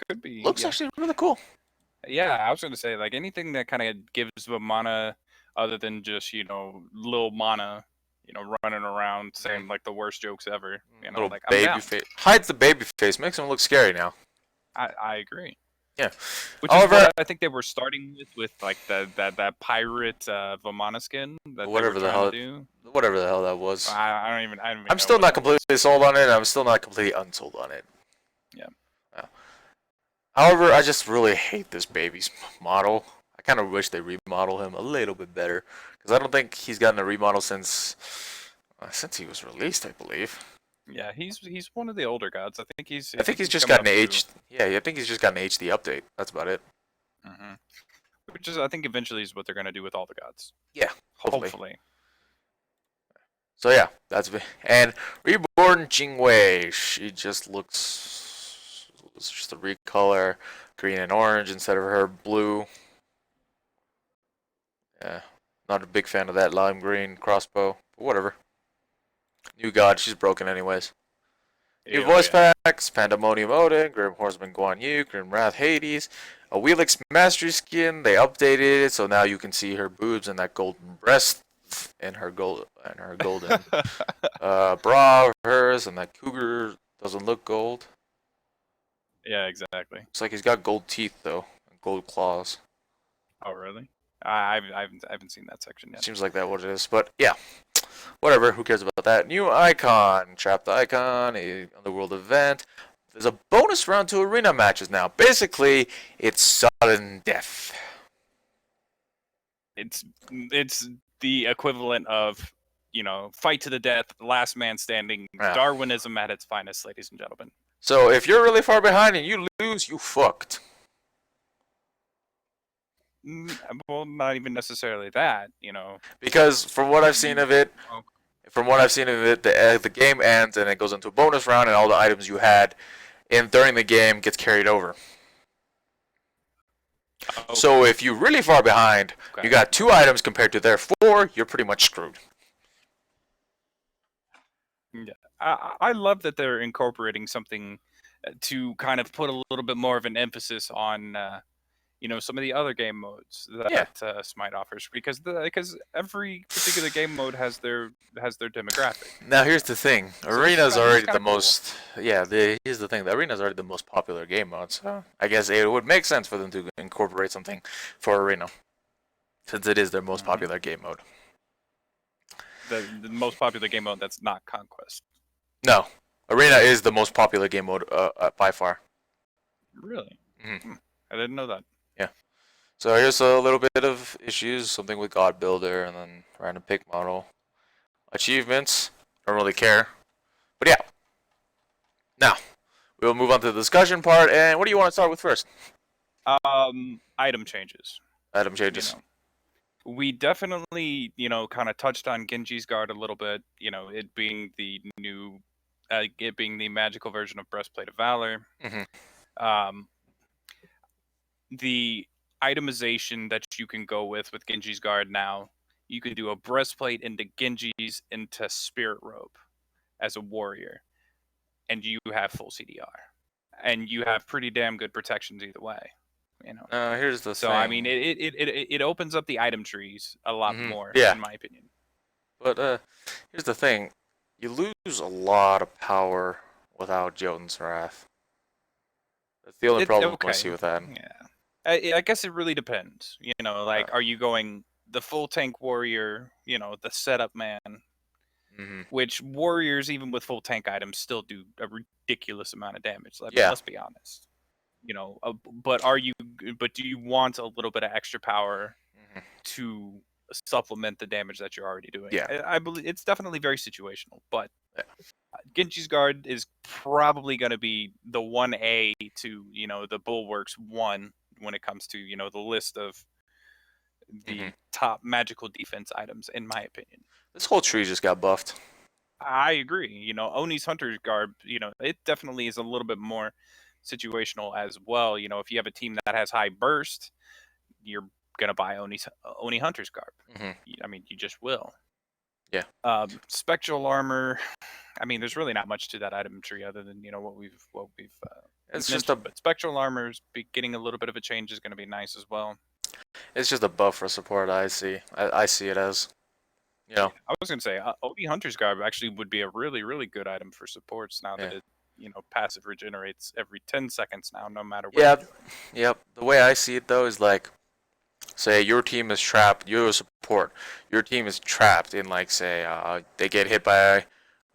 Could be. Looks actually really cool. Yeah, I was gonna say like anything that kind of gives Vamana, other than just little mana, running around saying like the worst jokes ever. Little like baby face. Hides the baby face. Makes him look scary now. I agree. Yeah. Which is what I think they were starting with like that pirate Vamana skin that whatever they were the hell. do. Whatever the hell that was. I don't even. I'm still not completely sold on it. I'm still not completely unsold on it. Yeah. However, I just really hate this baby's model. I kind of wish they remodel him a little bit better, because I don't think he's gotten a remodel since he was released, I believe. Yeah, he's one of the older gods. I think he's just gotten an HD. Yeah, I think he's just gotten an HD update. That's about it. Mm-hmm. Which is, I think, eventually is what they're gonna do with all the gods. Yeah, hopefully. So yeah, and reborn Jingwei. She just looks. It's just a recolor, green and orange instead of her blue. Yeah, not a big fan of that lime green crossbow, but whatever. New god, she's broken anyways. New voice packs, Pandemonium Odin, Grim Horseman Guan Yu, Grim Wrath Hades, a Wheelix Mastery skin. They updated it, so now you can see her boobs and that golden breast and her golden bra of hers, and that cougar doesn't look gold. Yeah, exactly. Looks like he's got gold teeth though, and gold claws. Oh really? I haven't seen that section yet. Seems like that what it is, but yeah. Whatever, who cares about that? New icon, trapped icon, a underworld event. There's a bonus round to arena matches now. Basically, it's sudden death. It's the equivalent of fight to the death, last man standing, Darwinism at its finest, ladies and gentlemen. So if you're really far behind and you lose, you fucked. Well, not even necessarily that, Because from what I've seen of it, the game ends and it goes into a bonus round, and all the items you had during the game gets carried over. Okay. So if you're really far behind, you got 2 items compared to their 4, you're pretty much screwed. Yeah, I love that they're incorporating something to kind of put a little bit more of an emphasis on some of the other game modes that Smite offers, because every particular game mode has their demographic. Now here's the thing: Arena's already the most. Yeah, here's the thing: the Arena's already the most popular game mode, so I guess it would make sense for them to incorporate something for Arena, since it is their most popular game mode. The most popular game mode that's not Conquest. No, Arena is the most popular game mode by far. Really? Mm-hmm. I didn't know that. Yeah. So here's a little bit of issues, something with God Builder, and then random pick model. Achievements, don't really care. But yeah. Now, we'll move on to the discussion part, and what do you want to start with first? Item changes. Item changes. We definitely, kind of touched on Genji's Guard a little bit, it being the new, it being the magical version of Breastplate of Valor. Mm-hmm. The itemization that you can go with Genji's Guard now, you can do a breastplate into Genji's into Spirit Robe as a warrior. and you have full CDR, and you have pretty damn good protections either way. You know. Here's the So thing. I mean, it opens up the item trees a lot more, Yeah. in my opinion. But here's the thing. You lose a lot of power without Jotun's Wrath. That's the only problem I see with that. Yeah, I guess it really depends. You know, like, are you going the full tank warrior? You know, the setup man. Which warriors, even with full tank items, still do a ridiculous amount of damage. I mean, let's be honest. You know, but do you want a little bit of extra power to supplement the damage that you're already doing? Yeah. I believe it's definitely very situational, but Genji's Guard is probably going to be the 1A to, you know, the Bulwarks 1 when it comes to, you know, the list of the top magical defense items, in my opinion. This whole tree just got buffed. I agree. You know, Oni's Hunter's Garb, you know, it definitely is a little bit more situational as well. You know, if you have a team that has high burst, you're gonna buy Oni Hunter's Garb. I mean, you just will. Yeah. Spectral armor. I mean, there's really not much to that item tree other than, you know, what we've it's mentioned. just But spectral armor's getting a little bit of a change is going to be nice as well. It's just a buff for support. I see it as. You know. I was going to say, Oni Hunter's Garb actually would be a really, really good item for supports now that it, you know, passive regenerates every 10 seconds now, no matter what you're doing. Yep. The way I see it, though, is like, say your team is trapped, you're a support. Your team is trapped in, like, say, they get hit by,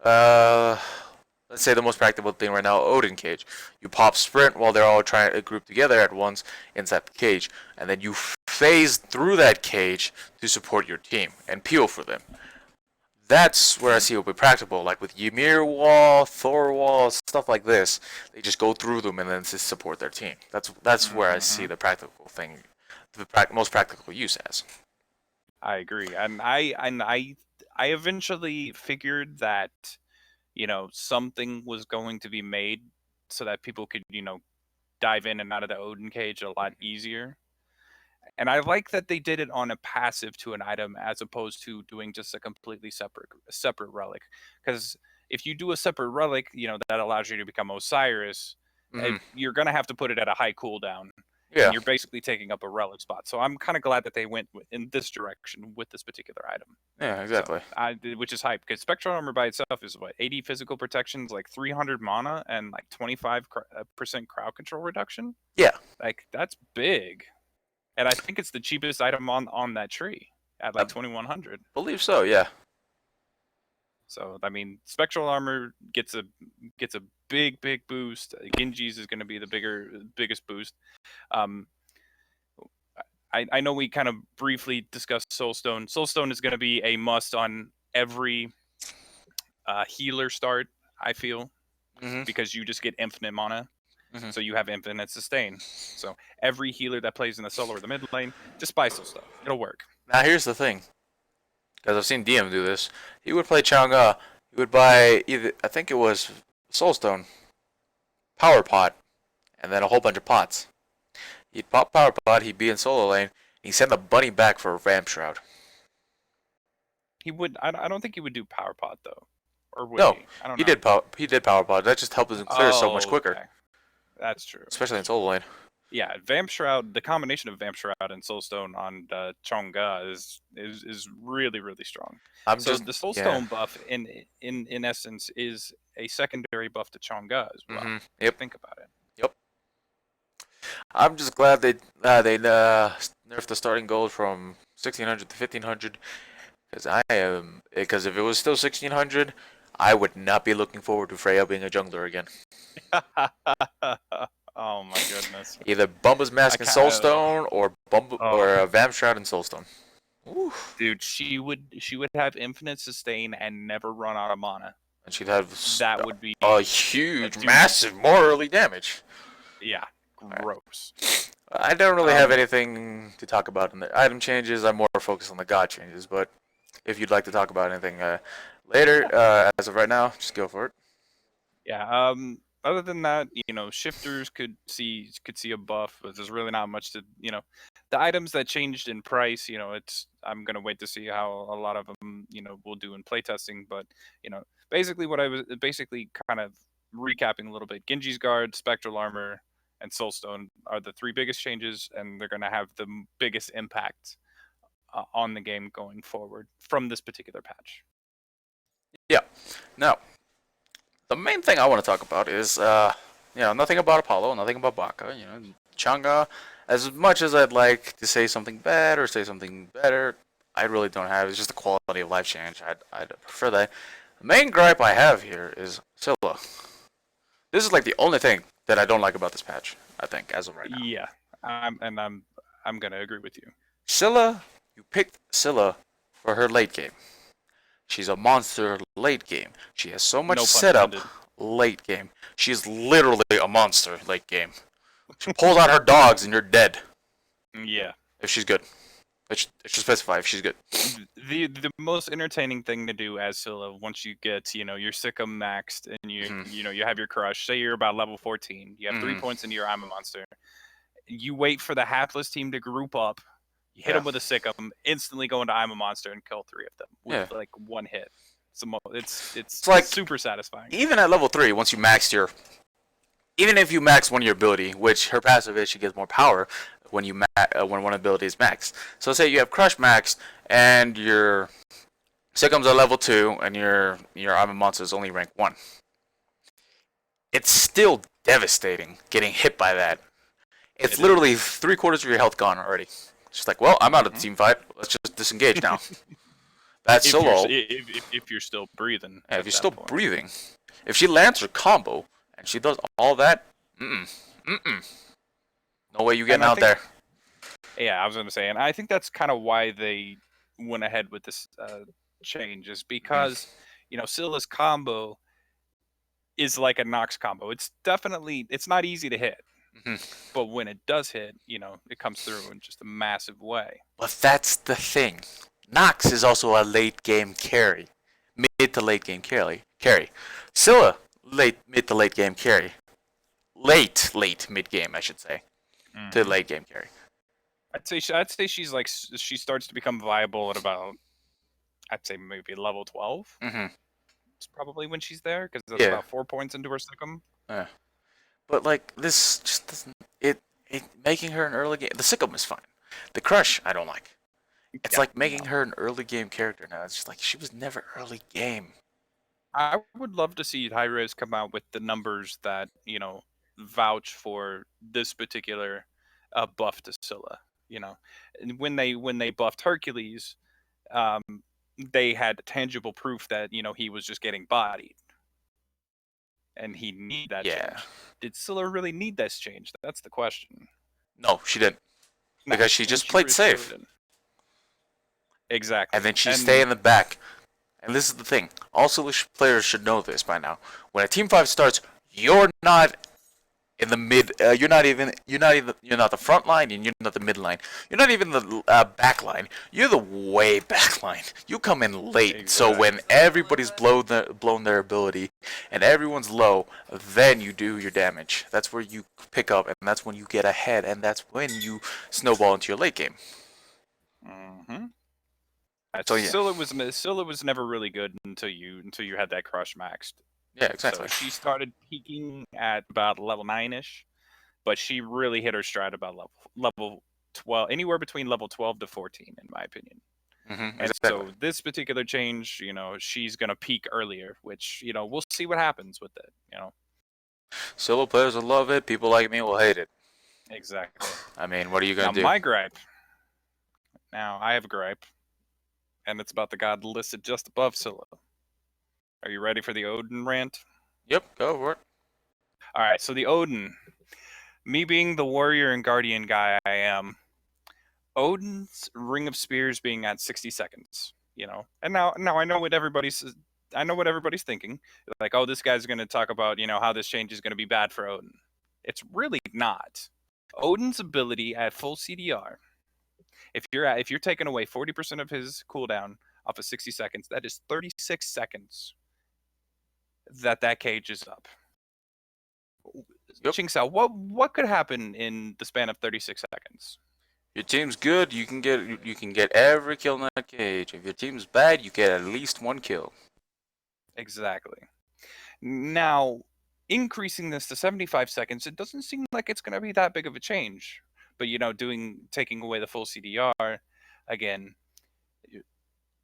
let's say the most practical thing right now, Odin Cage. You pop Sprint while they're all trying to group together at once inside the cage, and then you phase through that cage to support your team and peel for them. That's where I see it will be practical, like with Ymir Wall, Thor Wall, stuff like this. They just go through them and then just support their team. That's where I see the practical thing, the most practical use as. I agree, and I eventually figured that, you know, something was going to be made so that people could, you know, dive in and out of the Odin Cage a lot easier. And I like that they did it on a passive to an item as opposed to doing just a completely separate relic. Because if you do a separate relic, you know, that allows you to become Osiris, you're going to have to put it at a high cooldown. Yeah. And you're basically taking up a relic spot. So I'm kind of glad that they went in this direction with this particular item. Yeah, exactly. So, which is hype, because Spectral Armor by itself is what, 80 physical protections, like 300 mana, and like 25% crowd control reduction? Yeah. Like, that's big. And I think it's the cheapest item on that tree at like 2,100. Believe so, yeah. So I mean, Spectral Armor gets a big boost. Genji's is going to be the biggest boost. I know we kind of briefly discussed Soulstone. Soulstone is going to be a must on every healer start, I feel, because you just get infinite mana. So you have infinite sustain. So every healer that plays in the solo or the mid lane, just buy Soulstone. It'll work. Now here's the thing, because I've seen DM do this. He would play ChinxZhao. He would buy either, I think it was Soulstone, Power Pot, and then a whole bunch of pots. He'd pop Power Pot. He'd be in solo lane. He'd send the bunny back for a Vamp Shroud. He would. I don't think he would do Power Pot though. Or would no, he? I don't he know. did Power Pot. That just helped him clear so much quicker. Okay. That's true. Especially in solo lane. Yeah, Vamp Shroud. The combination of Vamp Shroud and Soulstone on ChinxZhao is really strong. The Soulstone buff in essence is a secondary buff to ChinxZhao as well. Yep. Think about it. Yep. I'm just glad they nerfed the starting gold from 1600 to 1500, because if it was still 1600, I would not be looking forward to Freya being a jungler again. Oh my goodness. Either Bumba's Mask and Soulstone, or a Vamp Shroud and Soulstone. Oof. Dude, she would have infinite sustain and never run out of mana. And she'd have would be a huge, massive, more early damage. Yeah, gross. I don't really have anything to talk about in the item changes. I'm more focused on the god changes. But if you'd like to talk about anything later, as of right now, just go for it. Yeah. Other than that, you know, shifters could see a buff, but there's really not much to, you know, the items that changed in price. You know, I'm gonna wait to see how a lot of them, you know, will do in playtesting. But you know, basically what I was kind of recapping a little bit, Genji's Guard, Spectral Armor, and Soulstone are the 3 biggest changes, and they're going to have the biggest impact on the game going forward from this particular patch. Yeah. Now, the main thing I want to talk about is, nothing about Apollo, nothing about Baka. Chang'e. As much as I'd like to say something bad or say something better, I really don't have. It's just the quality of life change. I'd prefer that. The main gripe I have here is Scylla. This is like the only thing that I don't like about this patch, I think, as of right now. Yeah, I'm gonna agree with you. Scylla, you picked Scylla for her late game. She's a monster late game. She has so much setup late game. She's literally a monster late game. She pulls out her dogs and you're dead. Yeah. If she's good. It should specify if she's good. The most entertaining thing to do as Scylla, once you get, your Sikkim maxed and you have your crush, say you're about level 14, you have 3 points into your I'm a Monster. You wait for the hapless team to group up, you hit them with a Sikkim, instantly go into I'm a Monster and kill 3 of them with like 1 hit. It's like super satisfying. Even at level 3, once you maxed your... Even if you max one of your ability, which her passive is she gets more power when when one ability is maxed. So say you have Crush maxed and your Sikkim's at level 2 and your I'm a Monster is only rank 1. It's still devastating getting hit by that. It's literally 3/4 of your health gone already. It's just like, well, I'm out of the team fight. Let's just disengage now. That's so low. If you're still breathing. Yeah, if you're still breathing. If she lands her combo and she does all that, no way you getting out there. Yeah, I was going to say, and I think that's kind of why they went ahead with this change, is because, Scylla's combo is like a Nox combo. It's not easy to hit. But when it does hit, it comes through in just a massive way. But that's the thing. Nox is also a late game carry. Mid to late game carry. Scylla, mid to late game carry. Late mid game, I should say. To late game carry. I'd say she's like, she starts to become viable at about, I'd say maybe level 12. It's probably when she's there, because that's about 4 points into her Sikkim. Yeah. But like this just doesn't it making her an early game. The Sikkim is fine. The Crush I don't like. It's like making her an early game character now. It's just like she was never early game. I would love to see Hi-Rez come out with the numbers that vouch for this particular buff to Scylla. And when they buffed Hercules, they had tangible proof that he was just getting bodied. And he needed that change. Did Scylla really need this change? That's the question. No, she didn't. Because she just played safe. Exactly. And then she stay in the back. And this is the thing. All Scylla players should know this by now. When a team 5 starts, you're not in the mid. You're not the front line, and you're not the mid line. You're not even the back line. You're the way back line. You come in late. Exactly. So when everybody's blown their ability and everyone's low, then you do your damage. That's where you pick up, and that's when you get ahead, and that's when you snowball into your late game. So yeah. Scylla was never really good until you had that Crush maxed. Yeah, exactly. So she started peaking at about level 9-ish, but she really hit her stride about level 12, anywhere between level 12 to 14, in my opinion. And so this particular change, she's gonna peak earlier, which we'll see what happens with it. Solo players will love it. People like me will hate it. Exactly. I mean, what are you gonna do? My gripe. Now I have a gripe, and it's about the god listed just above Scylla. Are you ready for the Odin rant? Yep, go for it. Alright, so the Odin. Me being the warrior and guardian guy I am, Odin's Ring of Spears being at 60 seconds, And now I know what everybody's thinking. Like, oh, this guy's gonna talk about, how this change is gonna be bad for Odin. It's really not. Odin's ability at full CDR, if you're taking away 40% of his cooldown off of 60 seconds, that is 36 seconds that cage is up. Yep. ChinxZhao, what could happen in the span of 36 seconds? Your team's good, you can get every kill in that cage. If your team's bad, you get at least 1 kill. Exactly. Now, increasing this to 75 seconds, it doesn't seem like it's going to be that big of a change. But taking away the full CDR, again,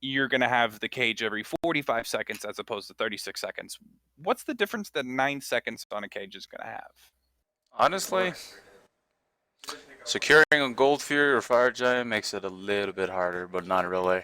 you're going to have the cage every 45 seconds as opposed to 36 seconds. What's the difference that 9 seconds on a cage is going to have? Honestly, securing a Gold Fury or Fire Giant makes it a little bit harder, but not really.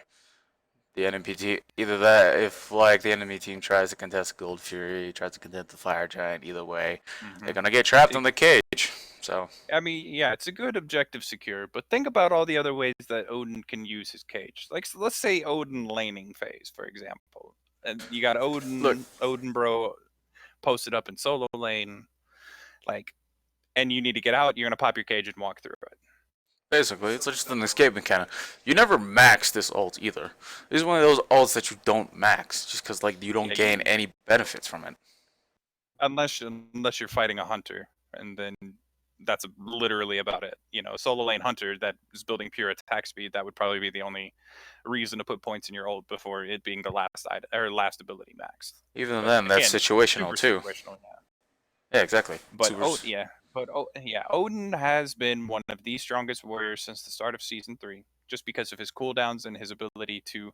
The enemy team, either that, if like the enemy team tries to contest Gold Fury, tries to contest the Fire Giant, either way, they're gonna get trapped in the cage. So I mean, yeah, it's a good objective secure, but think about all the other ways that Odin can use his cage. Like, let's say Odin laning phase, for example. And you got Odin bro posted up in solo lane, like, and you need to get out, you're gonna pop your cage and walk through it. basically, it's just an escape mechanic. You never max this ult either. This is one of those ults that you don't max, just because like you don't gain any benefits from it. Unless you're fighting a hunter, and then that's literally about it. Solo lane hunter that is building pure attack speed, that would probably be the only reason to put points in your ult before it being the last ability max. Even then, that's situational too. Situational, yeah, exactly. But Odin has been one of the strongest warriors since the start of season 3, just because of his cooldowns and his ability to,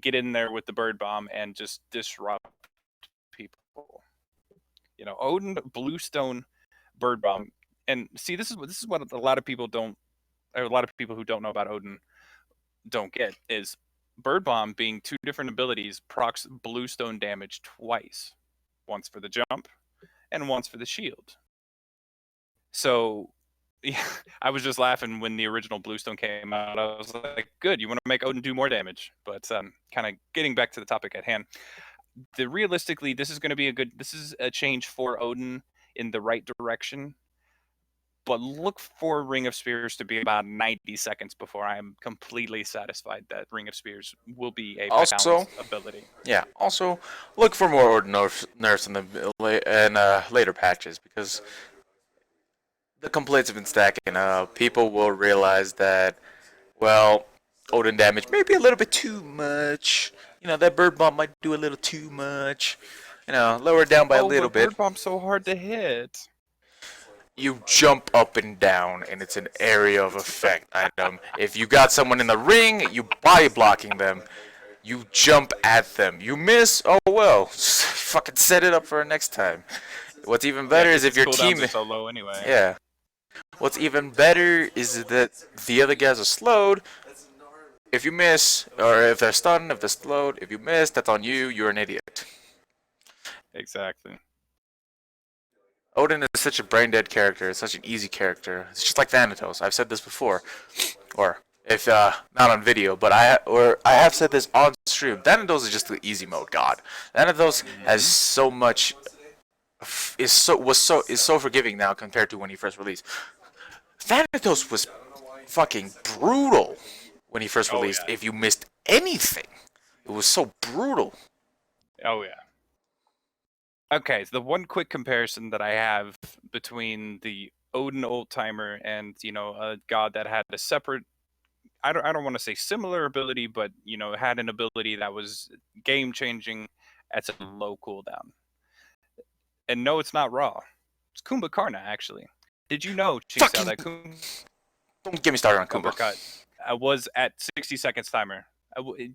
get in there with the bird bomb and just disrupt people. Odin Bluestone bird bomb, and see, this is what a lot of people who don't know about Odin don't get, is bird bomb being 2 different abilities procs bluestone damage twice, once for the jump and once for the shield. So yeah, I was just laughing when the original Bluestone came out. I was like, good, you want to make Odin do more damage. But kind of getting back to the topic at hand, realistically, this is a change for Odin in the right direction. But look for Ring of Spears to be about 90 seconds before I am completely satisfied that Ring of Spears will be a balanced ability. Yeah, also look for more Odin nerfs in the later patches, because the complaints have been stacking up. People will realize that, well, Odin damage may be a little bit too much. That bird bomb might do a little too much. Lower it down by a little bit. Bird bomb's so hard to hit. You jump up and down, and it's an area of effect item. If you got someone in the ring, you body blocking them. You jump at them. You miss, oh well. Fucking set it up for next time. What's even better is if your team is so low anyway. Yeah. What's even better is that the other guys are slowed. If you miss, or if they're stunned, if they're slowed, if you miss, that's on you. You're an idiot. Exactly. Odin is such a brain-dead character. It's such an easy character. It's just like Thanatos. I've said this before, or if not on video, but I have said this on stream. Thanatos is just the easy mode god. Thanatos has so much. Is so forgiving now compared to when he first released. Thanatos was fucking brutal when he first released. Yeah. If you missed anything, it was so brutal. Oh yeah. Okay, so the one quick comparison that I have between the Odin old timer and a god that had a separate, I don't want to say similar ability, but had an ability that was game changing at a low cooldown. And no, it's not Raw. It's Kumbha Karna, actually. Did you know, ChinxZhao, that Kumbha... Don't get me started on Kumbha. Was at 60 seconds timer.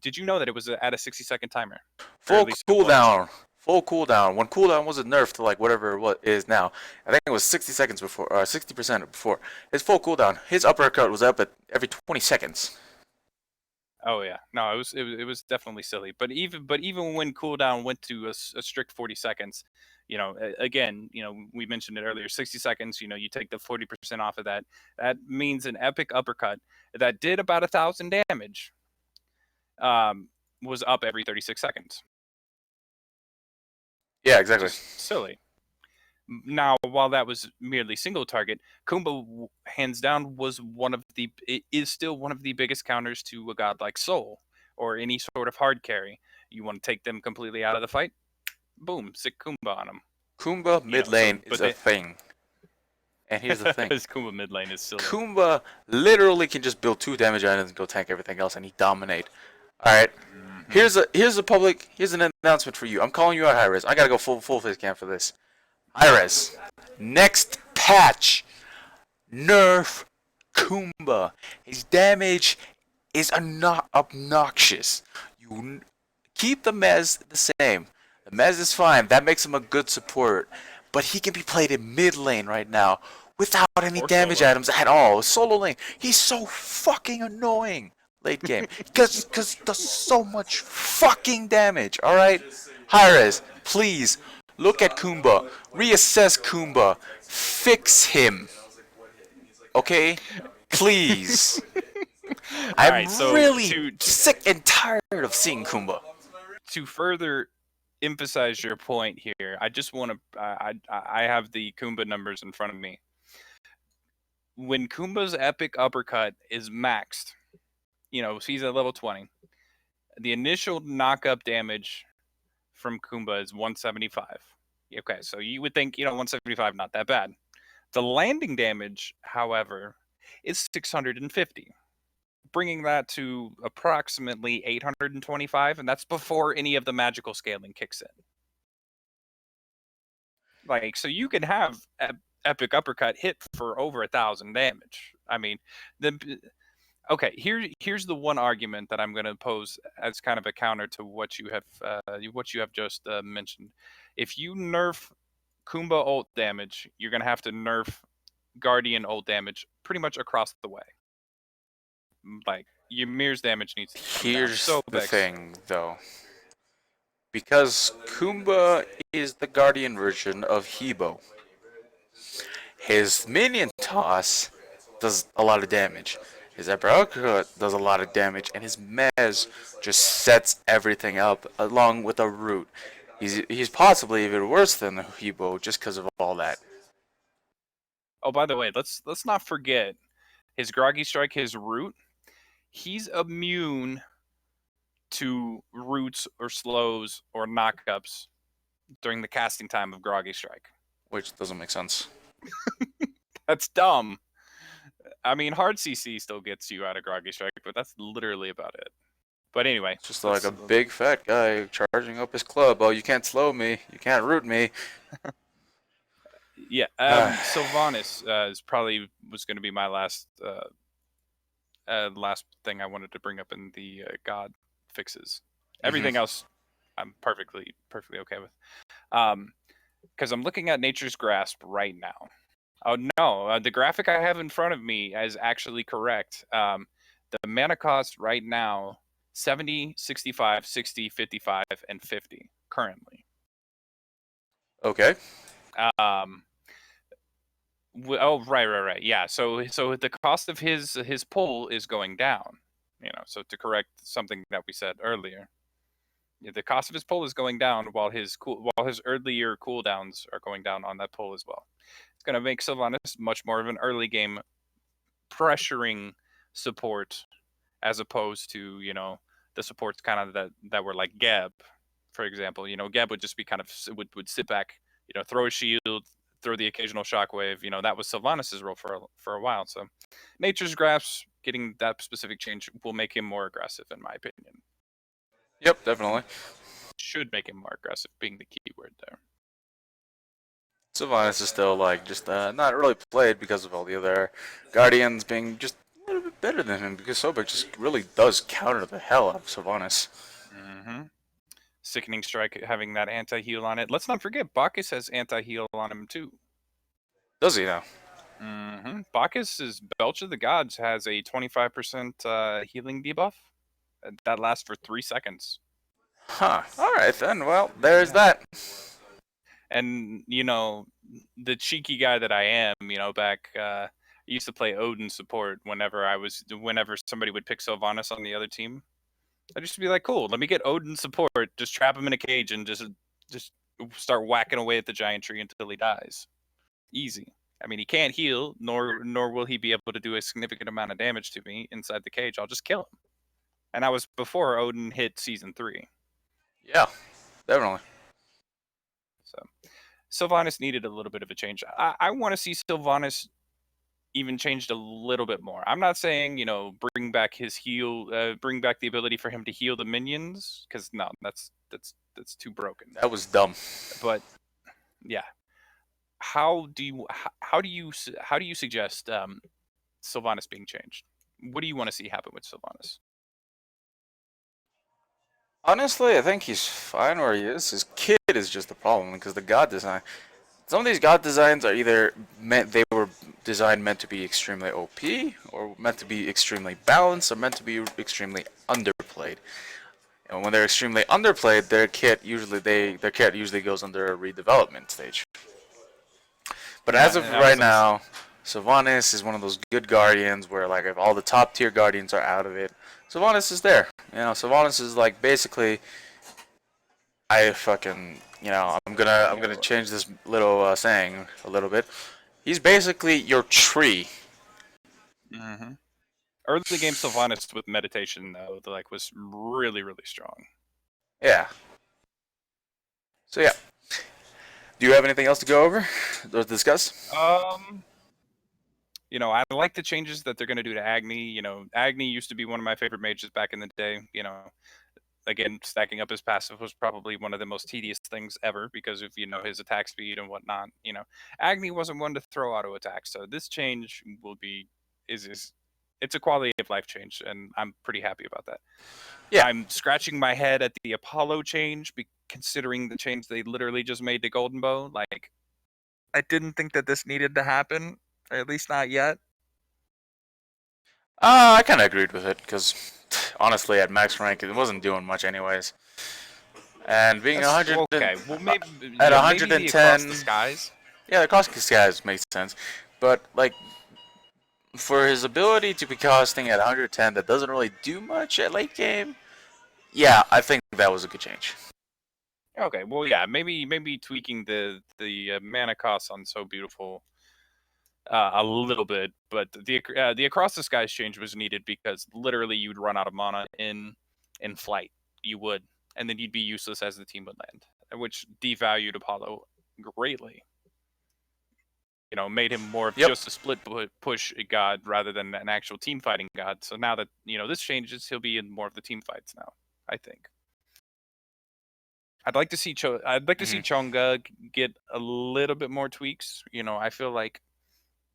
Did you know that it was at a 60-second timer? Full cooldown. Full cooldown. When cooldown wasn't nerfed to like whatever it is now, I think it was 60 seconds before, or 60% before. His full cooldown, his uppercut was up at every 20 seconds. Oh yeah, no, it was definitely silly. But even when cooldown went to a strict 40 seconds, again, we mentioned it earlier, 60 seconds. You take the 40% off of that. That means an epic uppercut that did about 1,000 damage. Was up every 36 seconds. Yeah, exactly. Just silly. Now, while that was merely single target, Kumbha, hands down, is still one of the biggest counters to a god like Soul or any sort of hard carry. You want to take them completely out of the fight? Boom, sick Kumbha on them. Kumbha mid lane is a thing. And here's the thing. Kumbha mid lane is silly. Kumbha literally can just build 2 damage items and go tank everything else, and he dominate. Alright. Hmm. Here's an announcement for you. I'm calling you out, Hi-Rez. I gotta go full face cam for this. Hi-Rez, next patch, nerf Kumba. His damage is obnoxious. You keep the Mez the same. The Mez is fine. That makes him a good support. But he can be played in mid lane right now without any Or damage solo. items at all. Solo lane. He's so fucking annoying late game. Cause does so much fucking damage. Alright? Hi-Rez, please look at Kumba. Reassess Kumba. Fix him. Okay? Please. All I'm right, so really sick and tired of seeing Kumba. to further emphasize your point here, I just want to. I have the Kumba numbers in front of me. When Kumba's epic uppercut is maxed, so he's at level 20. The initial knock-up damage from Kumba is 175. Okay, so you would think 175 not that bad. The landing damage, however, is 650. Bringing that to approximately 825, and that's before any of the magical scaling kicks in. Like, so you can have epic uppercut hit for over 1,000 damage. I mean, okay. Here's the one argument that I'm going to pose as kind of a counter to what you have just mentioned. If you nerf Kumba ult damage, you're going to have to nerf Guardian ult damage pretty much across the way. Like, Ymir's damage needs to come down. Here's the thing, though. Because Kumba is the Guardian version of Hebo, his minion toss does a lot of damage. His uppercut does a lot of damage, and his mez just sets everything up along with a root. He's possibly even worse than the Hebo just because of all that. Oh, by the way, let's not forget his Groggy Strike, his root. He's immune to roots or slows or knockups during the casting time of Groggy Strike. Which doesn't make sense. That's dumb. I mean, hard CC still gets you out of Groggy Strike, but that's literally about it. But anyway. It's just like a big fat guy charging up his club. Oh, you can't slow me. You can't root me. Yeah. Sylvanas was going to be my last thing I wanted to bring up in the God fixes. Everything else, I'm perfectly okay with. Because I'm looking at Nature's Grasp right now. Oh no, the graphic I have in front of me is actually correct. The mana cost right now 70, 65, 60, 55, and 50 currently. Okay. Oh, right. Yeah. So the cost of his pull is going down. So to correct something that we said earlier, the cost of his pull is going down while his earlier cooldowns are going down on that pull as well. It's going to make Sylvanas much more of an early game pressuring support as opposed to the supports kind of that were like Geb, for example. Geb would just be kind of would sit back, throw a shield, throw the occasional shockwave. That was Sylvanas' role for a while. So Nature's Grasp getting that specific change will make him more aggressive, in my opinion. Yep, definitely. Should make him more aggressive, being the key word there. Sylvanas is still just not really played because of all the other Guardians being just a little bit better than him, because Sobek just really does counter the hell out of Sylvanas. Mm-hmm. Sickening Strike having that anti-heal on it. Let's not forget, Bacchus has anti-heal on him too. Does he now? Mm-hmm. Bacchus's Belch of the Gods has a 25% healing debuff that lasts for 3 seconds. Huh. Alright then, well, there's that. And, the cheeky guy that I am, back, I used to play Odin support whenever somebody would pick Sylvanas on the other team. I'd just be like, cool, let me get Odin support, just trap him in a cage and just start whacking away at the giant tree until he dies. Easy. I mean, he can't heal, nor will he be able to do a significant amount of damage to me inside the cage. I'll just kill him. And that was before Odin hit Season 3. Yeah, definitely. So Sylvanas needed a little bit of a change. I want to see Sylvanas even changed a little bit more. I'm not saying, bring back his heal, bring back the ability for him to heal the minions, because no, that's too broken. That was dumb. But yeah, how do you suggest Sylvanas being changed? What do you want to see happen with Sylvanas? Honestly, I think he's fine where he is. His kid is just the problem because the god design. Some of these god designs are either they were designed meant to be extremely OP, or meant to be extremely balanced, or meant to be extremely underplayed. And when they're extremely underplayed, their kit usually goes under a redevelopment stage. But as of right now, Sylvanas is one of those good guardians where, like, if all the top tier guardians are out of it, Sylvanas is there. Sylvanas is like basically, I'm gonna change this little saying a little bit. He's basically your tree. Mm-hmm. Early game Sylvanas with meditation though, was really strong. Yeah. So yeah. Do you have anything else to go over or discuss? I like the changes that they're going to do to Agni. Agni used to be one of my favorite mages back in the day. Again, stacking up his passive was probably one of the most tedious things ever because of, his attack speed and whatnot. Agni wasn't one to throw auto attacks. So this change it's a quality of life change, and I'm pretty happy about that. Yeah. I'm scratching my head at the Apollo change, considering the change they literally just made to Golden Bow. Like, I didn't think that this needed to happen, at least not yet. I kind of agreed with it because honestly, at max rank, it wasn't doing much anyways. And being 100, okay, well maybe at 110, maybe across the skies. Yeah, the across the skies makes sense, but like for his ability to be costing at 110, that doesn't really do much at late game. Yeah, I think that was a good change. Okay, well, yeah, maybe tweaking the mana cost on So Beautiful a little bit, but the across the skies change was needed because literally you'd run out of mana in flight. You would, and then you'd be useless as the team would land, which devalued Apollo greatly. Made him more of just a split push god rather than an actual team fighting god. So now that this changes, he'll be in more of the team fights now, I think. I'd like to see Chonga get a little bit more tweaks. I feel like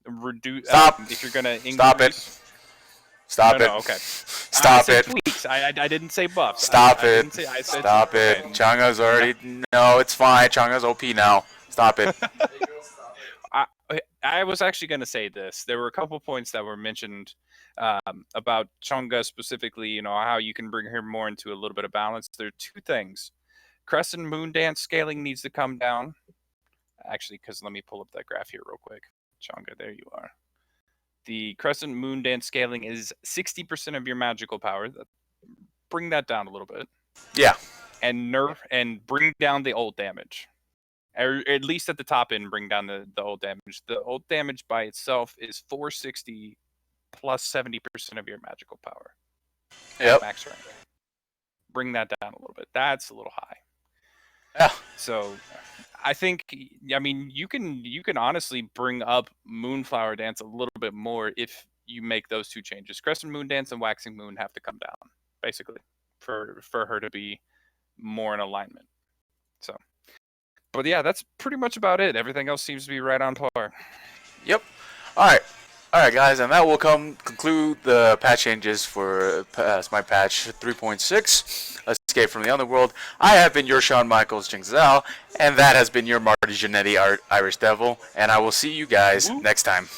reduce. If you're gonna increase. Stop it. Okay. Stop it. Tweaks. I didn't say buffs. Stop it. Stop it. Okay. Chonga's already. No, it's fine. Chonga's OP now. Stop it. I was actually going to say this. There were a couple points that were mentioned about Chonga specifically, how you can bring her more into a little bit of balance. There are two things. Crescent Moon Dance scaling needs to come down. Actually, because let me pull up that graph here real quick. Chonga, there you are. The Crescent Moon Dance scaling is 60% of your magical power. Bring that down a little bit. Yeah. And bring down the ult damage. Or at least at the top end, bring down the ult damage. The ult damage by itself is 460 plus 70% of your magical power. Yep. Max rank. Bring that down a little bit. That's a little high. Yeah. So I think, you can honestly bring up Moonflower Dance a little bit more if you make those two changes. Crescent Moon Dance and Waxing Moon have to come down, basically, for her to be more in alignment. So. But yeah, that's pretty much about it. Everything else seems to be right on par. Yep. All right, guys, and that will conclude the patch changes for Smite patch 3.6, Escape from the Underworld. I have been your Shawn Michaels, ChinxZhao, and that has been your Marty Jannetty, Irish Devil, and I will see you guys next time.